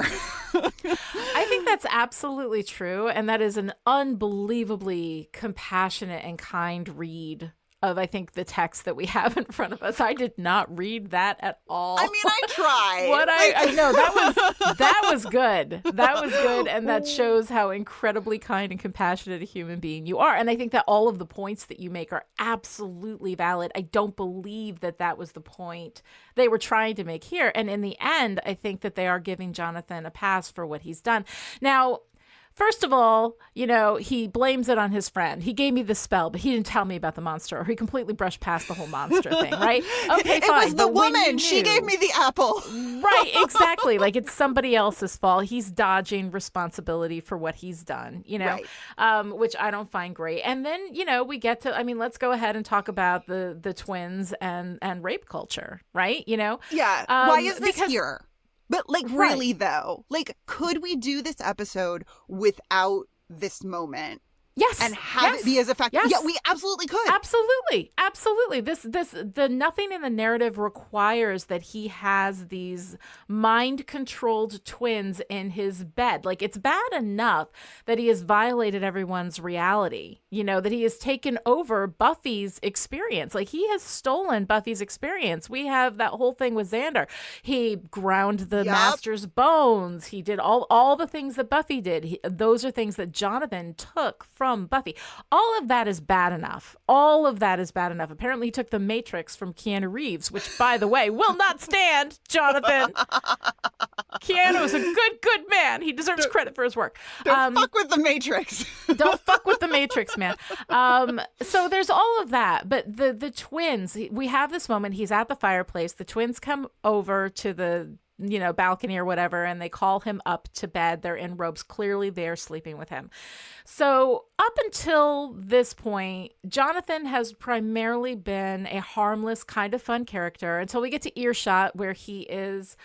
I think that's absolutely true. And that is an unbelievably compassionate and kind read of, I think, the text that we have in front of us. I did not read that at all. I mean, I tried. I know that was good. That was good. And that shows how incredibly kind and compassionate a human being you are. And I think that all of the points that you make are absolutely valid. I don't believe that was the point they were trying to make here. And in the end, I think that they are giving Jonathan a pass for what he's done. Now, first of all, he blames it on his friend. He gave me the spell, but he didn't tell me about the monster, or he completely brushed past the whole monster thing, right? Okay, fine. It was the woman. She gave me the apple. Right, exactly. Like, it's somebody else's fault. He's dodging responsibility for what he's done, right. Which I don't find great. And then, we get to, let's go ahead and talk about the twins and rape culture, right? Yeah. Why is this here? But really though, could we do this episode without this moment? Yes. And have it be as effective? Yes. Yeah, we absolutely could. Absolutely. The nothing in the narrative requires that he has these mind-controlled twins in his bed. It's bad enough that he has violated everyone's reality, that he has taken over Buffy's experience. He has stolen Buffy's experience. We have that whole thing with Xander. He ground the master's bones. He did all the things that Buffy did. Those are things that Jonathan took from Buffy. All of that is bad enough. Apparently he took the Matrix from Keanu Reeves, which, by the way, will not stand, Jonathan. Keanu is a good man. He deserves credit for his work. Don't fuck with the Matrix. Don't fuck with the Matrix, man. So there's all of that. But the twins, we have this moment. He's at the fireplace. The twins come over to the balcony or whatever, and they call him up to bed. They're in robes. Clearly they're sleeping with him. So up until this point, Jonathan has primarily been a harmless, kind of fun character until we get to Earshot, where he is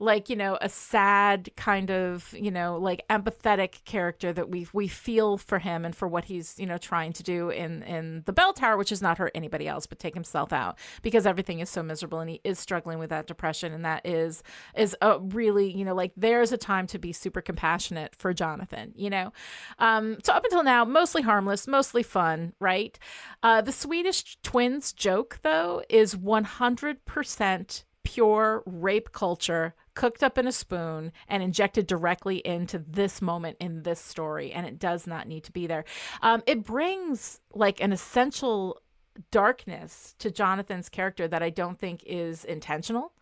a sad kind of, empathetic character that we feel for him and for what he's, trying to do in the bell tower, which is not hurt anybody else, but take himself out because everything is so miserable and he is struggling with that depression. And that is a really, there's a time to be super compassionate for Jonathan, So up until now, mostly harmless, mostly fun, right? The Swedish twins joke, though, is 100% pure rape culture cooked up in a spoon and injected directly into this moment in this story. And it does not need to be there. It brings an essential darkness to Jonathan's character that I don't think is intentional.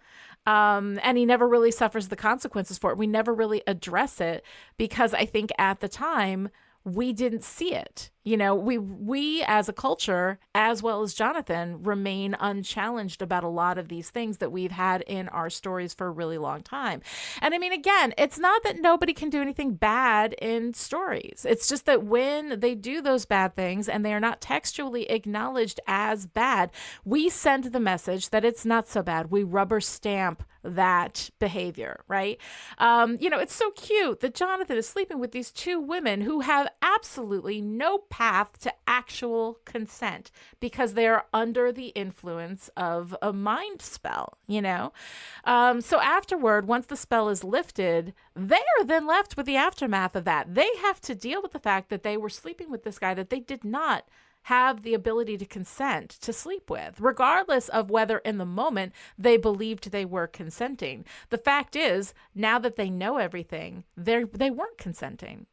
And he never really suffers the consequences for it. We never really address it because I think at the time we didn't see it. We as a culture, as well as Jonathan, remain unchallenged about a lot of these things that we've had in our stories for a really long time. And again, it's not that nobody can do anything bad in stories. It's just that when they do those bad things and they are not textually acknowledged as bad, we send the message that it's not so bad. We rubber stamp that behavior, right? It's so cute that Jonathan is sleeping with these two women who have absolutely no path to actual consent because they are under the influence of a mind spell, So afterward, once the spell is lifted, they are then left with the aftermath of that. They have to deal with the fact that they were sleeping with this guy that they did not have the ability to consent to sleep with, regardless of whether in the moment they believed they were consenting. The fact is, now that they know everything, they weren't consenting,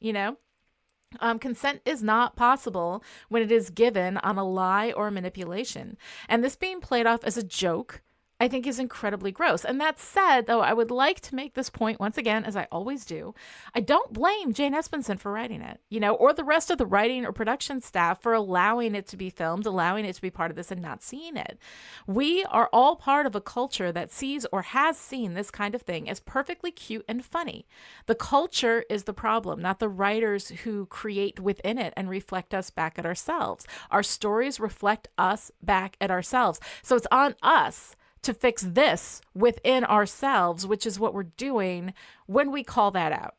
Consent is not possible when it is given on a lie or manipulation. And this being played off as a joke, I think, is incredibly gross. And that said, though, I would like to make this point once again, as I always do. I don't blame Jane Espenson for writing it, or the rest of the writing or production staff for allowing it to be filmed, allowing it to be part of this and not seeing it. We are all part of a culture that sees or has seen this kind of thing as perfectly cute and funny. The culture is the problem, not the writers who create within it and reflect us back at ourselves. Our stories reflect us back at ourselves. So it's on us to fix this within ourselves, which is what we're doing when we call that out.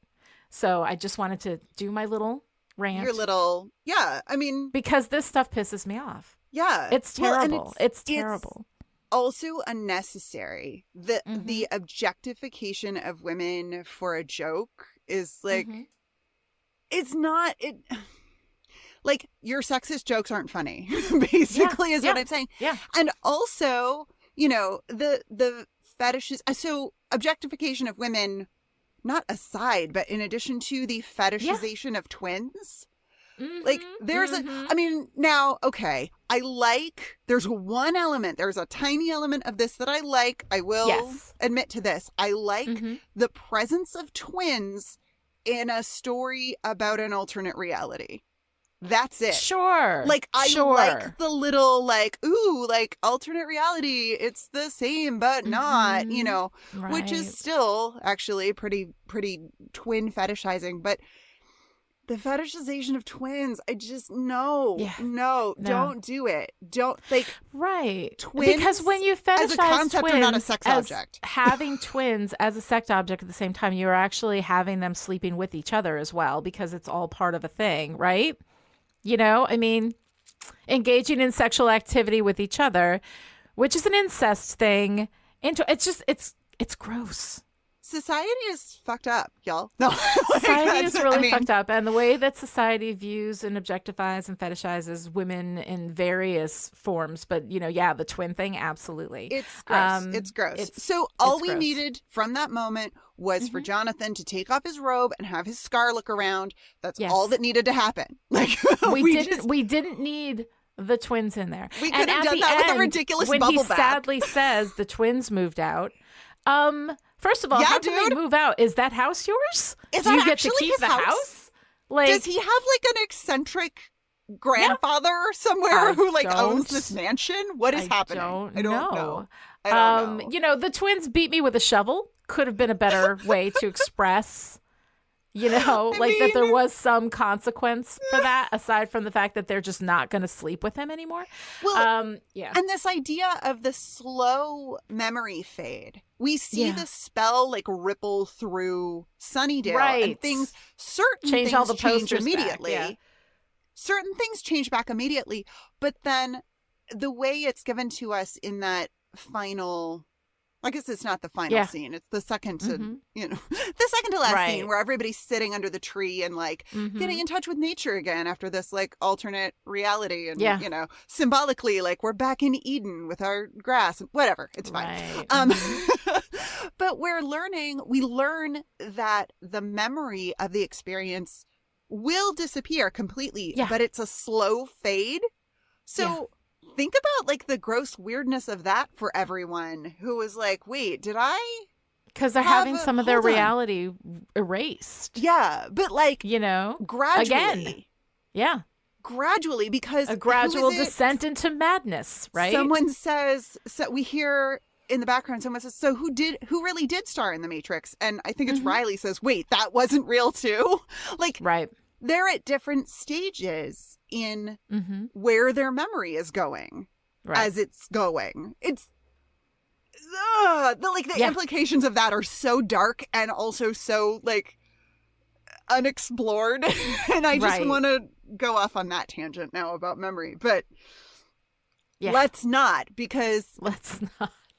So I just wanted to do my little rant. Your little, yeah. I mean, because this stuff pisses me off. Yeah. It's terrible. It's terrible. Also unnecessary. The objectification of women for a joke is like, it's not, like, your sexist jokes aren't funny, basically, is what I'm saying. Yeah. And also, you know, the fetishes, so objectification of women, not aside, but in addition to the fetishization of twins. Like, there's I mean, now, okay, there's one element, there's a tiny element of this that I like. I will admit to this. I like the presence of twins in a story about an alternate reality. That's it. Sure. Like, I like the little, like, ooh, like, alternate reality, it's the same, but not, you know, which is still actually pretty twin fetishizing. But the fetishization of twins, I just, no, don't do it. Don't, like, twins. Because when you fetishize as a concept twins are not a sex object. Having twins as a sex object at the same time, you're actually having them sleeping with each other as well, because it's all part of a thing, right? You know, I mean, engaging in sexual activity with each other, which is an incest thing. It's just, it's gross. Society is fucked up, y'all. No, society is really fucked up. And the way that society views and objectifies and fetishizes women in various forms. But, you know, yeah, the twin thing, absolutely. It's gross. It's gross. So all we needed from that moment was for Jonathan to take off his robe and have his scar look around. That's all that needed to happen. Like, we didn't need the twins in there. We could have done that with a ridiculous bubble bath. When he sadly says the twins moved out, first of all, how did they move out? Is that house yours? Do you get to keep the house? Like, does he have like an eccentric grandfather somewhere who like owns this mansion? What is happening? I don't know. I don't know. You know, the twins beat me with a shovel. Could have been a better way to express, you know, that there was some consequence for that, aside from the fact that they're just not going to sleep with him anymore. Well, and this idea of the slow memory fade. We see the spell like ripple through Sunnydale, and things, certain things all the change posters immediately. Back, certain things change back immediately, but then the way it's given to us in that final, I guess it's not the final scene. It's the second to, you know, the second to last scene where everybody's sitting under the tree and like getting in touch with nature again after this like alternate reality. And, you know, symbolically, like we're back in Eden with our grass and whatever. It's fine. But we learn that the memory of the experience will disappear completely, but it's a slow fade. So think about like the gross weirdness of that for everyone who was like, wait, did I? Because they're having some of their reality erased. Yeah, but like, you know, gradually. Again. Yeah. Gradually, because a gradual descent into madness, right? Someone says, so we hear in the background, someone says, so who really did star in The Matrix? And I think it's Riley says, wait, that wasn't real too? Like, they're at different stages in where their memory is going as it's going. It's the implications of that are so dark and also so like unexplored. And I just want to go off on that tangent now about memory, but let's not, because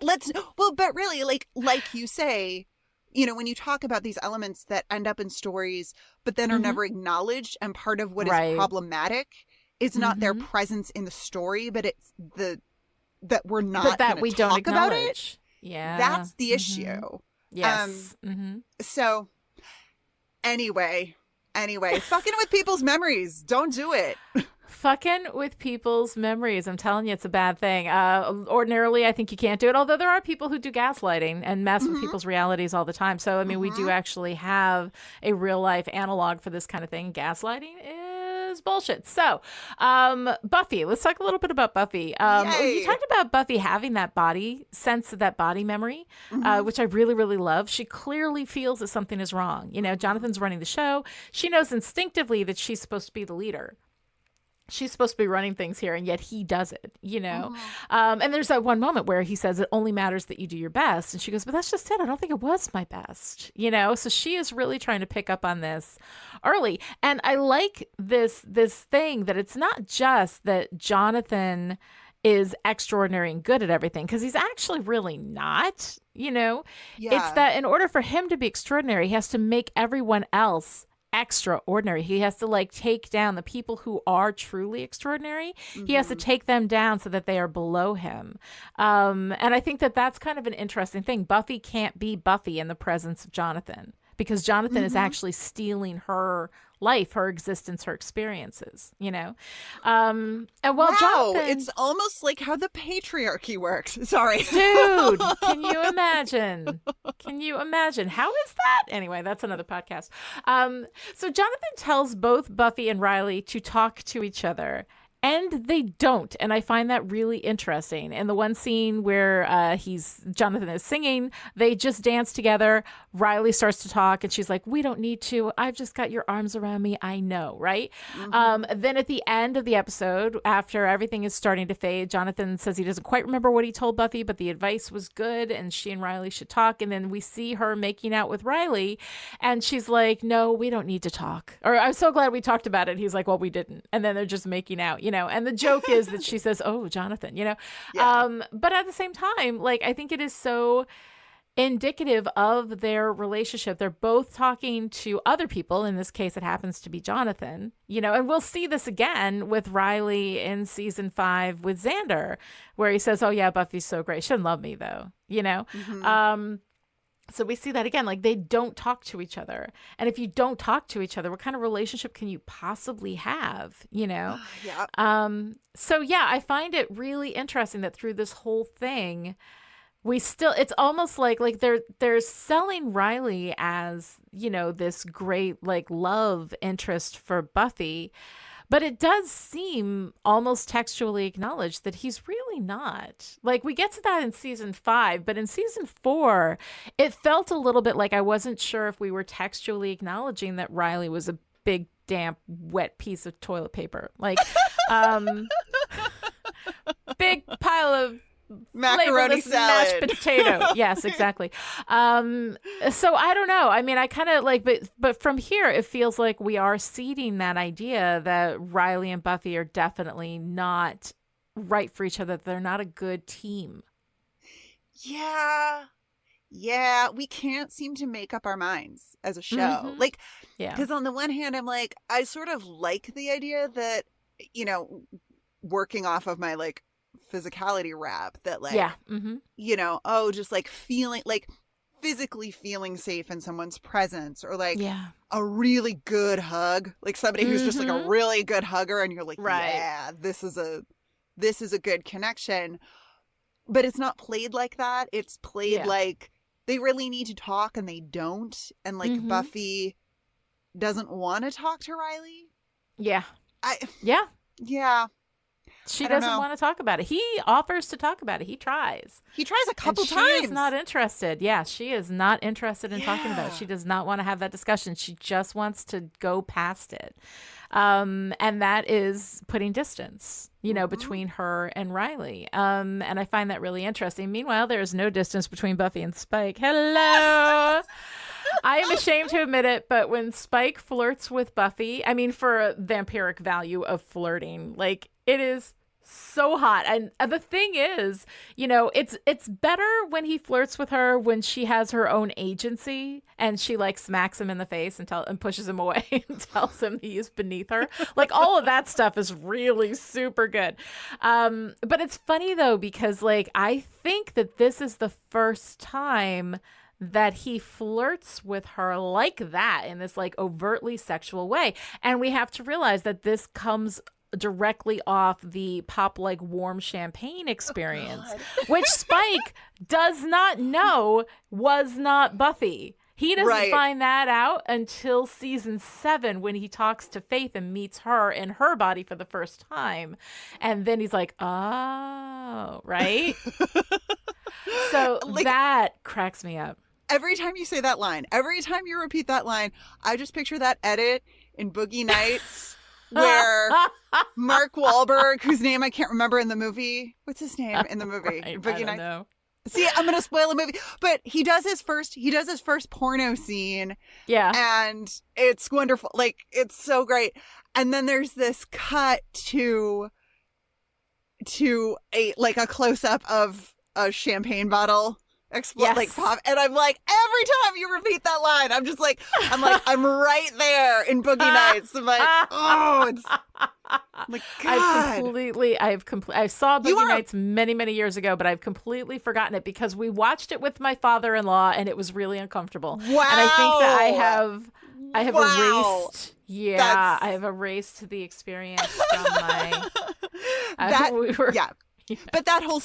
but really, like you say, you know, when you talk about these elements that end up in stories, but then are never acknowledged, and part of what is problematic is not their presence in the story, but it's that we're not that we don't talk about acknowledge. it. Yeah, that's the issue. Yes. So anyway, fucking with people's memories. Don't do it. Fucking with people's memories. I'm telling you, it's a bad thing. Ordinarily, I think you can't do it, although there are people who do gaslighting and mess with people's realities all the time. So, I mean, we do actually have a real-life analog for this kind of thing. Gaslighting is bullshit. So, Buffy. Let's talk a little bit about Buffy. You talked about Buffy having that body sense, of that body memory, which I really, really love. She clearly feels that something is wrong. You know, Jonathan's running the show. She knows instinctively that she's supposed to be the leader. she's supposed to be running things here, and yet he does it, you know? And there's that one moment where he says, it only matters that you do your best. And she goes, but that's just it. I don't think it was my best, you know? So she is really trying to pick up on this early. And I like this thing that it's not just that Jonathan is extraordinary and good at everything, because he's actually really not, you know? It's that in order for him to be extraordinary, he has to make everyone else extraordinary. He has to like take down the people who are truly extraordinary. He has to take them down so that they are below him. And I think that that's kind of an interesting thing. Buffy can't be Buffy in the presence of Jonathan, because Jonathan is actually stealing her life, her existence, her experiences, you know? And while Jonathan... it's almost like how the patriarchy works. Sorry. Dude, can you imagine? Can you imagine? How is that? Anyway, that's another podcast. So Jonathan tells both Buffy and Riley to talk to each other. And they don't. And I find that really interesting. In the one scene where Jonathan is singing, they just dance together. Riley starts to talk and she's like, we don't need to. I've just got your arms around me. I know, right? Then at the end of the episode, after everything is starting to fade, Jonathan says he doesn't quite remember what he told Buffy, but the advice was good and she and Riley should talk. And then we see her making out with Riley and she's like, no, we don't need to talk. Or I'm so glad we talked about it. He's like, well, we didn't. And then they're just making out, you know, and the joke is that she says, oh, Jonathan, you know, but at the same time, like, I think it is so indicative of their relationship. They're both talking to other people. In this case, it happens to be Jonathan, you know, and we'll see this again with Riley in season 5 with Xander, where he says, oh yeah, Buffy's so great. She doesn't love me though, you know? So we see that again, like they don't talk to each other. And if you don't talk to each other, what kind of relationship can you possibly have, you know? So yeah, I find it really interesting that through this whole thing, it's almost like they're selling Riley as, you know, this great like love interest for Buffy. But it does seem almost textually acknowledged that he's really not. Like, we get to that in season 5, but in season 4, it felt a little bit like I wasn't sure if we were textually acknowledging that Riley was a big, damp, wet piece of toilet paper. Like, big pile of macaroni salad, mashed potato. Yes, exactly. So I don't know. I mean, I kind of like, but from here, it feels like we are seeding that idea that Riley and Buffy are definitely not right for each other. They're not a good team. Yeah. We can't seem to make up our minds as a show. Like, because on the one hand, I'm like, I sort of like the idea that, you know, working off of my like physicality rap, that like you know, just like feeling like physically feeling safe in someone's presence, or like a really good hug, like somebody who's just like a really good hugger, and you're like, yeah, this is a good connection. But it's not played like that. It's played like they really need to talk and they don't, and like Buffy doesn't want to talk to Riley. She doesn't want to talk about it. He offers to talk about it. He tries. He tries a couple times. She is not interested. Yeah, she is not interested in talking about it. She does not want to have that discussion. She just wants to go past it. And that is putting distance, you know, between her and Riley. And I find that really interesting. Meanwhile, there is no distance between Buffy and Spike. Hello. I am ashamed to admit it, but when Spike flirts with Buffy, I mean, for a vampiric value of flirting, like, it is so hot. And the thing is, you know, it's better when he flirts with her when she has her own agency and she like smacks him in the face and pushes him away and tells him he is beneath her. Like, all of that stuff is really super good. But it's funny though, because like, I think that this is the first time that he flirts with her like that, in this like overtly sexual way. And we have to realize that this comes directly off the pop like warm champagne experience, which Spike does not know was not Buffy. He doesn't find that out until season 7, when he talks to Faith and meets her in her body for the first time. And then he's like, oh, right? So like, that cracks me up. Every time you say that line, every time you repeat that line, I just picture that edit in Boogie Nights where Mark Wahlberg, whose name I can't remember in the movie. What's his name in the movie? Right, Boogie I don't Nights. know. See, I'm gonna spoil the movie, but he does his first porno scene, Yeah. and it's wonderful. Like, it's so great. And then there's this cut to a close up of a champagne bottle explode, Yes. like pop, and I'm like, every time you repeat that line, I'm right there in Boogie Nights. I'm like, oh, it's like, God. I saw Boogie Nights many, many years ago, but I've completely forgotten it because we watched it with my father-in-law and it was really uncomfortable. Wow. And I think that I have Wow. erased. Yeah, I have erased the experience from my. But that whole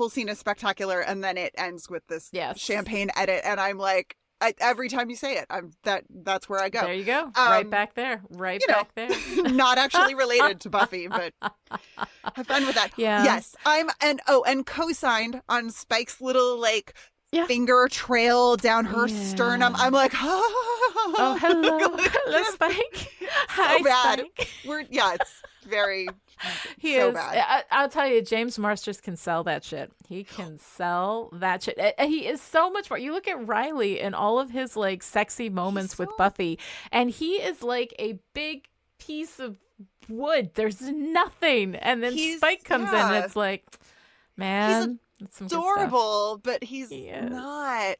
scene is spectacular, and then it ends with this champagne edit, and I'm like, every time you say it, that's where I go. There you go, right back there, back there. Not actually related to Buffy, but have fun with that. Yeah. Yes, and co-signed on Spike's little finger trail down her sternum. I'm like, oh, hello, Spike. Hi, bad. Spike. It's very. He so is. bad. I'll tell you, James Marsters can sell that shit. He can sell that shit. He is so much more. You look at Riley and all of his sexy moments with Buffy, and he is like a big piece of wood. There's nothing, and then Spike comes in, and it's like, man, that's some adorable, but he's is. not.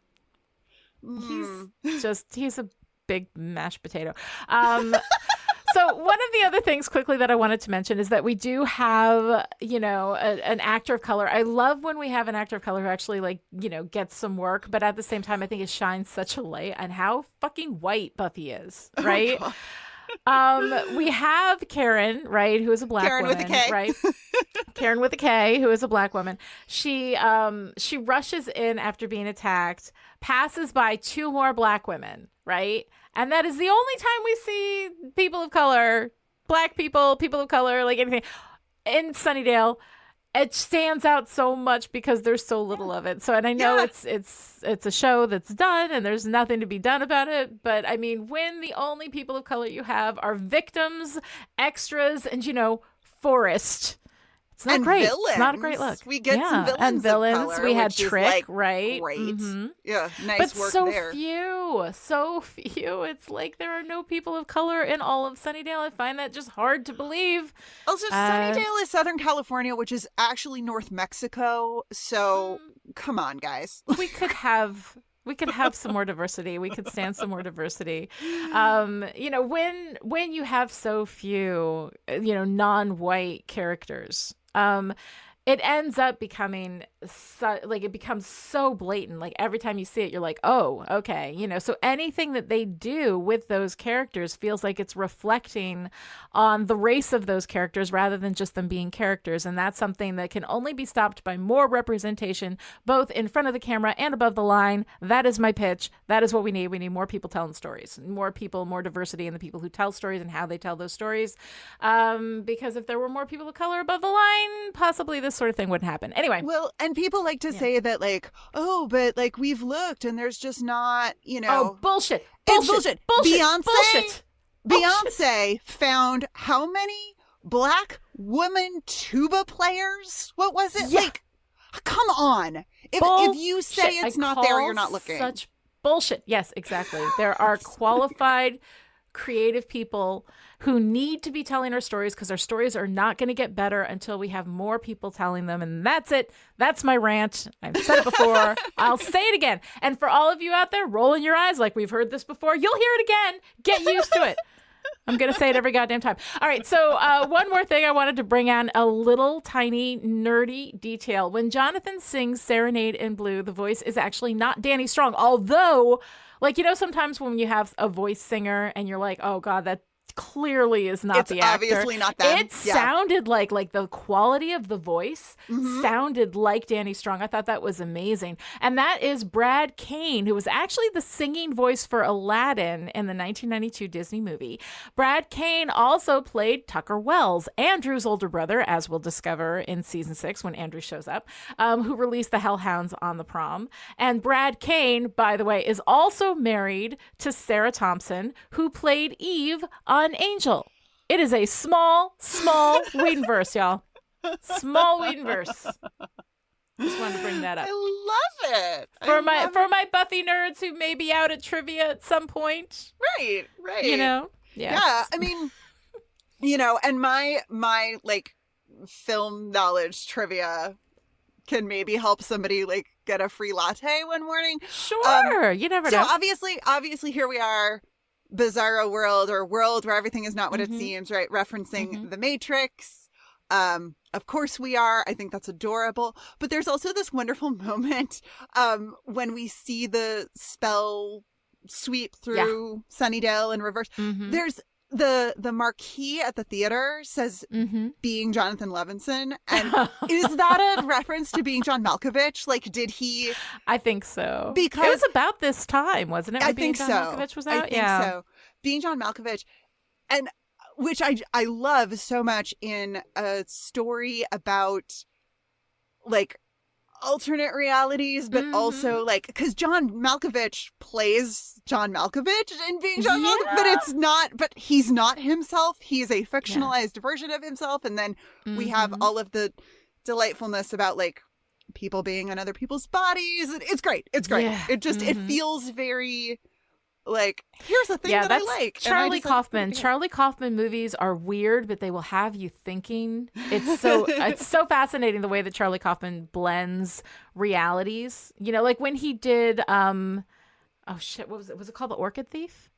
He's a big mashed potato. So one of the other things quickly that I wanted to mention is that we do have, an actor of color. I love when we have an actor of color who actually gets some work, but at the same time, I think it shines such a light on how fucking white Buffy is, right? We have Karen, right, who is a black woman, with a K. right? Karen with a K, who is a black woman. She rushes in after being attacked, passes by 2 more black women, right? And that is the only time we see people of color, black people of color, anything in Sunnydale. It stands out so much because there's so little of it. So, and I know it's a show that's done and there's nothing to be done about it. But I mean, when the only people of color you have are victims, extras, and Forrest. It's not great. Villains. It's not a great look. We get some villains and villains. of color, we had which is, Trick, right? Great. Mm-hmm. Yeah, nice but work so there. So few. It's like there are no people of color in all of Sunnydale. I find that just hard to believe. Also, Sunnydale is Southern California, which is actually North Mexico. So come on, guys. We could have some more diversity. We could stand some more diversity. When you have so few, non-white characters, it ends up becoming it becomes so blatant. Like every time you see it, you're like, oh, okay. So anything that they do with those characters feels like it's reflecting on the race of those characters rather than just them being characters. And that's something that can only be stopped by more representation, both in front of the camera and above the line. That is my pitch. That is what we need. We need more people telling stories, more people, more diversity in the people who tell stories and how they tell those stories. Because if there were more people of color above the line, possibly this sort of thing wouldn't happen. Anyway. Well, and people like to say that but we've looked and there's just not, Oh, bullshit. It's bullshit. Bullshit. Beyonce found how many black woman tuba players? What was it? Yeah. Come on. If you say it's not there, you're not looking. Such bullshit. Yes, exactly. There are qualified creative people who need to be telling our stories because our stories are not going to get better until we have more people telling them. And that's it. That's my rant. I've said it before. I'll say it again. And for all of you out there rolling your eyes like we've heard this before, you'll hear it again. Get used to it. I'm going to say it every goddamn time. All right. So one more thing I wanted to bring on, a little tiny nerdy detail. When Jonathan sings Serenade in Blue, the voice is actually not Danny Strong. Although, sometimes when you have a voice singer and you're like, oh God, that clearly is not the actor. It's obviously not them. It sounded like the quality of the voice sounded like Danny Strong. I thought that was amazing. And that is Brad Kane, who was actually the singing voice for Aladdin in the 1992 Disney movie. Brad Kane also played Tucker Wells, Andrew's older brother, as we'll discover in season 6 when Andrew shows up, who released the Hellhounds on the Prom. And Brad Kane, by the way, is also married to Sarah Thompson, who played Eve on Angel. It is a small Whedonverse, y'all. Small Whedonverse. Just wanted to bring that up. I love it. For my Buffy nerds who may be out at trivia at some point. Right. You know? Yes. Yeah. I mean, you know, and my like film knowledge trivia can maybe help somebody like get a free latte one morning. Sure. You never know. So obviously here we are, bizarro world, or world where everything is not what it seems, right? Referencing The Matrix. Of course we are. I think that's adorable. But there's also this wonderful moment when we see the spell sweep through Sunnydale in reverse. There's the marquee at the theater says being Jonathan Levinson, and is that a reference to being John Malkovich? Like, did he? I think so. Because it was about this time, wasn't it? I when think John so. Malkovich was out. I think so. Being John Malkovich, and which I love so much in a story about like alternate realities, but also like, because John Malkovich plays John Malkovich in being John Malkovich, but it's not, but he's not himself. He's a fictionalized version of himself. And then we have all of the delightfulness about like people being in other people's bodies. It's great. It's great. Yeah. It just, it feels very like, here's the thing that I like. Charlie Kaufman. Charlie Kaufman movies are weird, but they will have you thinking. It's so fascinating the way that Charlie Kaufman blends realities. You know, like when he did what was it? Was it called The Orchid Thief?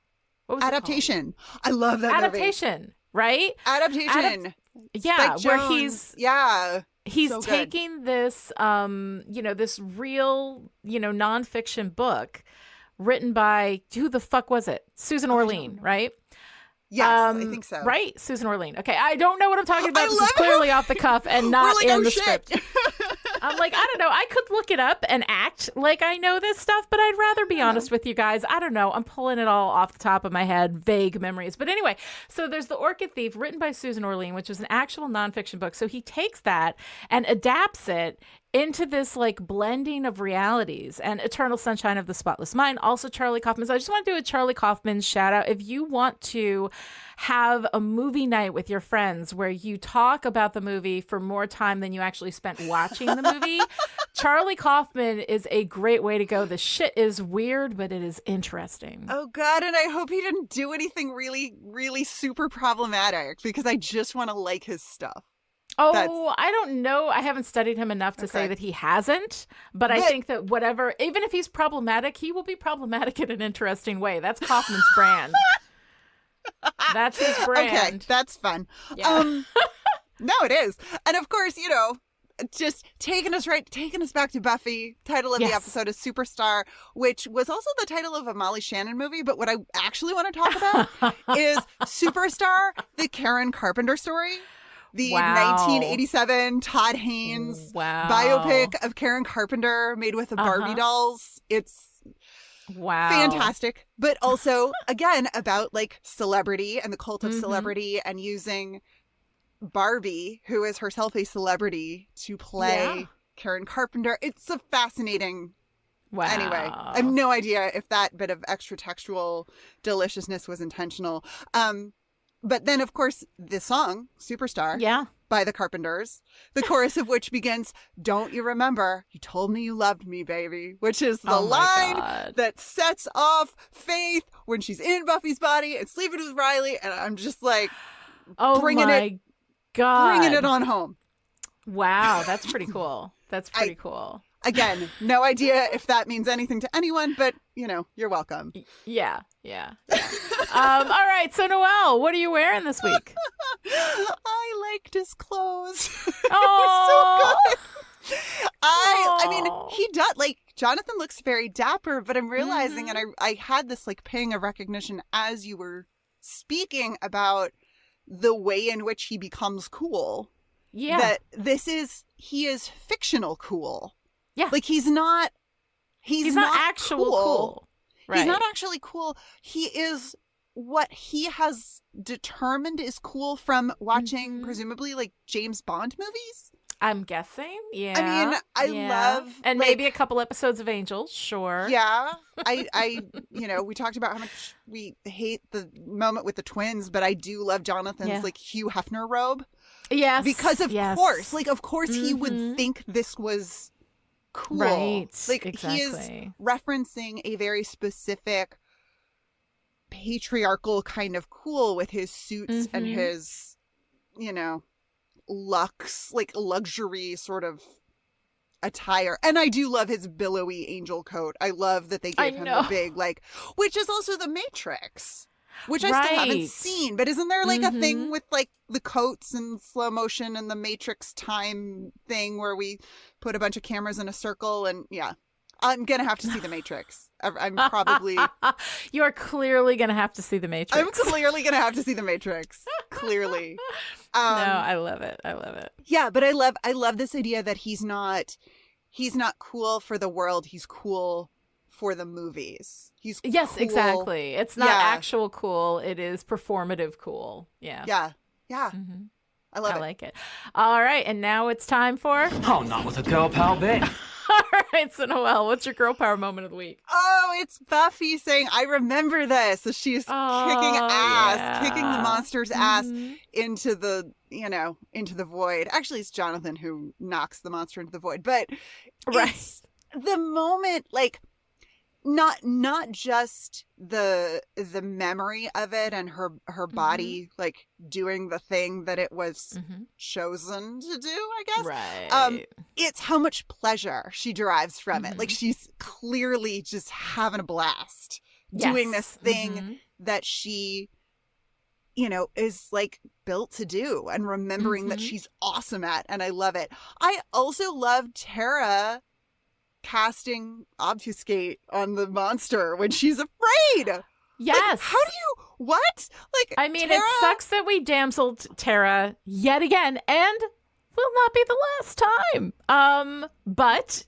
What was Adaptation. I love that Adaptation, movie. Right? Adaptation. Yeah, Spike where Jonze. he's So good. taking this this real, nonfiction book written by, who the fuck was it? Susan Orlean, right? Yes, I think so. Right? Susan Orlean. Okay, I don't know what I'm talking about. I This love is clearly off the cuff and not like, in oh, the shit. script. I'm like, I don't know. I could look it up and act like I know this stuff, but I'd rather be honest with you guys. I don't know. I'm pulling it all off the top of my head, vague memories. But anyway, so there's The Orchid Thief, written by Susan Orlean, which is an actual nonfiction book. So he takes that and adapts it into this like blending of realities, and Eternal Sunshine of the Spotless Mind, also Charlie Kaufman. So I just want to do a Charlie Kaufman shout out. If you want to have a movie night with your friends where you talk about the movie for more time than you actually spent watching the movie, Charlie Kaufman is a great way to go. The shit is weird, but it is interesting. Oh God, and I hope he didn't do anything really, really super problematic, because I just want to like his stuff. Oh, I don't know. I haven't studied him enough to say that he hasn't. But I think that whatever, even if he's problematic, he will be problematic in an interesting way. That's Kaufman's brand. That's his brand. Okay, that's fun. Yeah. No, it is. And of course, just taking us back to Buffy. Title of the episode is Superstar, which was also the title of a Molly Shannon movie. But what I actually want to talk about is Superstar, the Karen Carpenter story. The 1987 Todd Haynes biopic of Karen Carpenter made with the Barbie dolls. It's fantastic. But also, again, about like celebrity and the cult of celebrity, and using Barbie, who is herself a celebrity, to play Karen Carpenter. It's a fascinating... Anyway, I have no idea if that bit of extra textual deliciousness was intentional. But then, of course, the song, Superstar, by the Carpenters, the chorus of which begins, "Don't you remember, you told me you loved me, baby," which is the line that sets off Faith when she's in Buffy's body and sleeping with Riley. And I'm just like, bringing it on home. Wow, that's pretty cool. That's pretty cool. Again, no idea if that means anything to anyone, but, you're welcome. Yeah. All right, so Noelle, what are you wearing this week? I liked his clothes. Oh, so good. I mean, he does, like, Jonathan looks very dapper, but I'm realizing, and I had this, like, ping of recognition as you were speaking about the way in which he becomes cool. Yeah. That he is fictional cool. Yeah. Like, he's not actual cool. Right. He's not actually cool. He is what he has determined is cool from watching, presumably, like, James Bond movies. I'm guessing. Yeah. I mean, I love, and like, maybe a couple episodes of Angels. Sure. Yeah. I we talked about how much we hate the moment with the twins, but I do love Jonathan's like Hugh Hefner robe. Yes. Because of course he would think this was cool. Right. Like exactly. he is referencing a very specific patriarchal kind of cool with his suits and his, luxury sort of attire. And I do love his billowy angel coat. I love that they gave him the big, which is also the Matrix, which I still haven't seen. But isn't there like a thing with like the coats and slow motion and the Matrix time thing where we put a bunch of cameras in a circle? And I'm going to have to see the Matrix. I'm probably... You are clearly going to have to see the Matrix. I'm clearly going to have to see the Matrix. Clearly. No, I love it. I love it. Yeah, but I love this idea that he's not cool for the world. He's cool for the movies. He's Yes, cool. exactly. It's not actual cool. It is performative cool. Yeah. Yeah. Yeah. Mm-hmm. I love it. I like it. All right, and now it's time for... Oh, not with a girl power bit. All right, so Noelle, what's your girl power moment of the week? Oh, it's Buffy saying, I remember this. So she's kicking the monster's ass into the, into the void. Actually, it's Jonathan who knocks the monster into the void. But it's the moment, like, not just the memory of it and her body like doing the thing that it was chosen to do, I guess. Right. It's how much pleasure she derives from it. Like she's clearly just having a blast doing this thing that she is like built to do and remembering that she's awesome at, and I love it. I also love Tara casting obfuscate on the monster when she's afraid. Yes. Like, how do you what? Like, I mean, Tara... it sucks that we damseled Tara yet again, and will not be the last time. But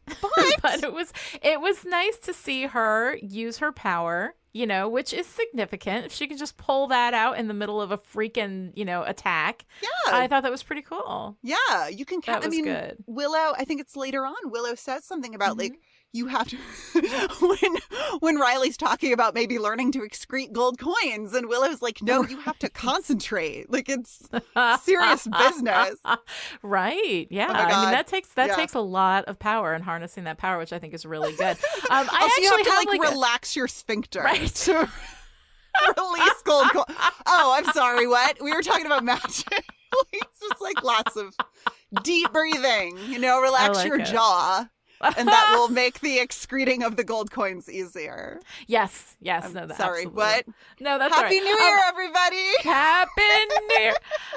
it was nice to see her use her power, which is significant. If she could just pull that out in the middle of a freaking, attack. Yeah. I thought that was pretty cool. Yeah. You can that was good. Willow, I think it's later on, Willow says something about like you have to when Riley's talking about maybe learning to excrete gold coins, and Willow's like, no, you have to concentrate. Like it's serious business. Right. Yeah. Oh my God. I mean, that takes a lot of power, and harnessing that power, which I think is really good. I actually have to like relax your sphincter. Right. To release gold coins. Oh, I'm sorry. What? We were talking about magic. It's just like lots of deep breathing, relax your jaw. And that will make the excreting of the gold coins easier. Yes. No, sorry, absolutely. what? No, that's Happy all right. New Year, everybody! Happy New Year.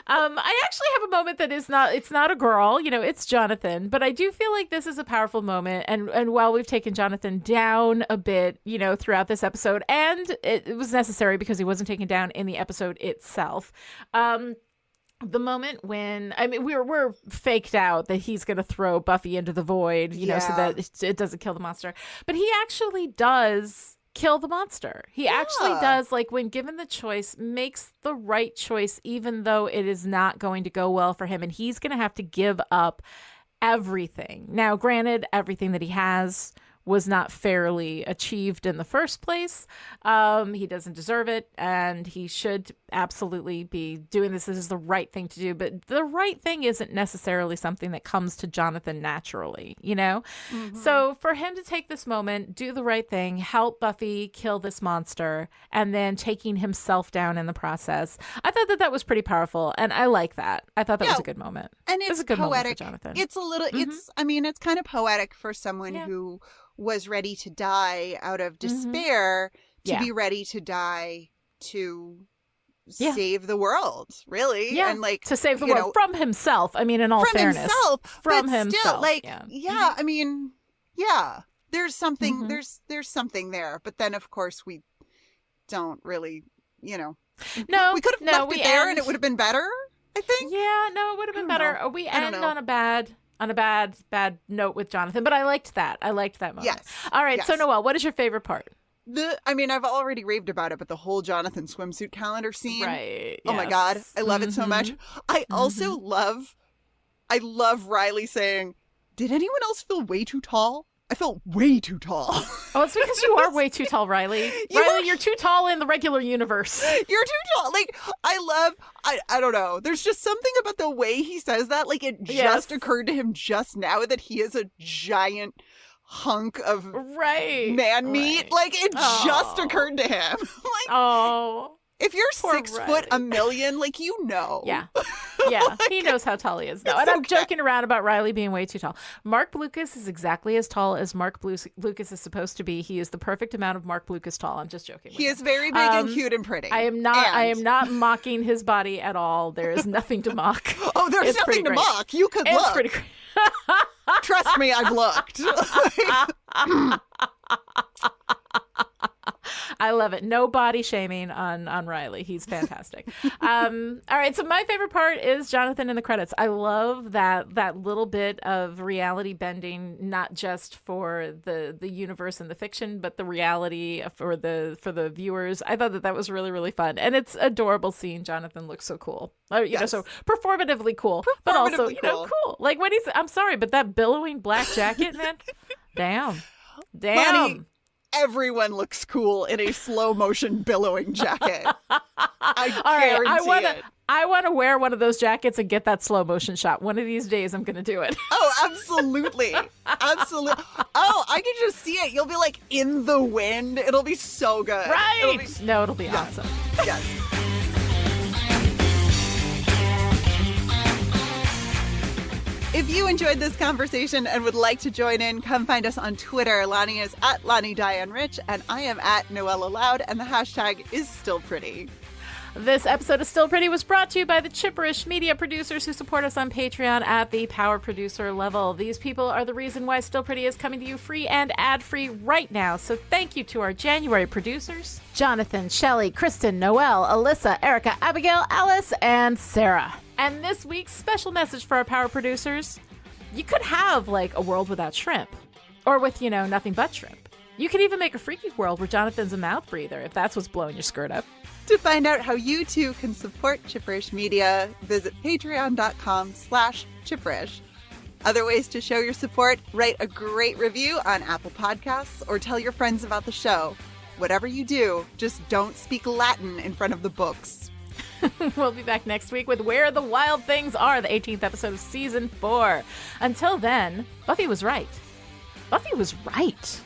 I actually have a moment that it's not a girl, it's Jonathan, but I do feel like this is a powerful moment. And while we've taken Jonathan down a bit, throughout this episode, and it was necessary because he wasn't taken down in the episode itself. The moment when we're faked out that he's going to throw Buffy into the void, so that it doesn't kill the monster, but he actually does kill the monster. He actually does, like, when given the choice, makes the right choice, even though it is not going to go well for him, and he's going to have to give up everything. Now, granted, everything that he has was not fairly achieved in the first place. He doesn't deserve it, and he should absolutely be doing this. This is the right thing to do, but the right thing isn't necessarily something that comes to Jonathan naturally, So for him to take this moment, do the right thing, help Buffy kill this monster, and then taking himself down in the process, I thought that was pretty powerful, and I like that. I thought that was a good moment. And it's a good poetic. Moment for Jonathan. It's a little, it's kind of poetic for someone who was ready to die out of despair to be ready to die to save the world, really. Yeah, and like to save the world from himself. I mean, in all fairness, from himself. I mean, there's something there's something there, but then of course we don't really, No, we could have left it there and it would have been better, I think. Yeah, no, it would have been better. We end on a bad note with Jonathan, but I liked that. I liked that moment. Yes. All right. Yes. So Noelle, what is your favorite part? I've already raved about it, but the whole Jonathan swimsuit calendar scene. Right. Oh my God. I love it so much. I also love I love Riley saying, did anyone else feel way too tall? I felt way too tall. Oh, it's because you are way too tall, Riley. You're too tall in the regular universe. You're too tall. Like, I don't know. There's just something about the way he says that. Like, it just occurred to him just now that he is a giant hunk of man meat. Like, it just occurred to him. Like, if you're 6 foot a million, like, you know. Yeah. Yeah. He knows how tall he is, though. And I'm joking around about Riley being way too tall. Mark Blucas is exactly as tall as Mark Blucas is supposed to be. He is the perfect amount of Mark Blucas tall. I'm just joking. He is very big and cute and pretty. I am not mocking his body at all. There is nothing to mock. Oh, there's nothing to mock. You could look. It's pretty great. Trust me, I've looked. I love it. No body shaming on Riley. He's fantastic. All right. So my favorite part is Jonathan in the credits. I love that little bit of reality bending, not just for the universe and the fiction, but the reality for the viewers. I thought that was really, really fun. And it's adorable seeing Jonathan look so cool. You know, so performatively cool, but also, cool. Like when I'm sorry, but that billowing black jacket, man, damn. Lani, everyone looks cool in a slow motion billowing jacket. I want to wear one of those jackets and get that slow motion shot. One of these days, I'm going to do it. Oh, absolutely. Absolutely. Oh, I can just see it. You'll be like in the wind. It'll be so good. Right. It'll be awesome. Yes. If you enjoyed this conversation and would like to join in, come find us on Twitter. Lani is at Lani Diane Rich, and I am at Noelle Aloud, and the hashtag is Still Pretty. This episode of Still Pretty was brought to you by the chipperish media producers who support us on Patreon at the power producer level. These people are the reason why Still Pretty is coming to you free and ad-free right now. So thank you to our January producers, Jonathan, Shelley, Kristen, Noelle, Alyssa, Erica, Abigail, Alice, and Sarah. And this week's special message for our power producers: you could have like a world without shrimp, or with, nothing but shrimp. You could even make a freaky world where Jonathan's a mouth breather, if that's what's blowing your skirt up. To find out how you too can support Chipperish Media, visit patreon.com/chipperish. Other ways to show your support: write a great review on Apple Podcasts or tell your friends about the show. Whatever you do, just don't speak Latin in front of the books. We'll be back next week with Where the Wild Things Are, the 18th episode of Season 4. Until then, Buffy was right. Buffy was right.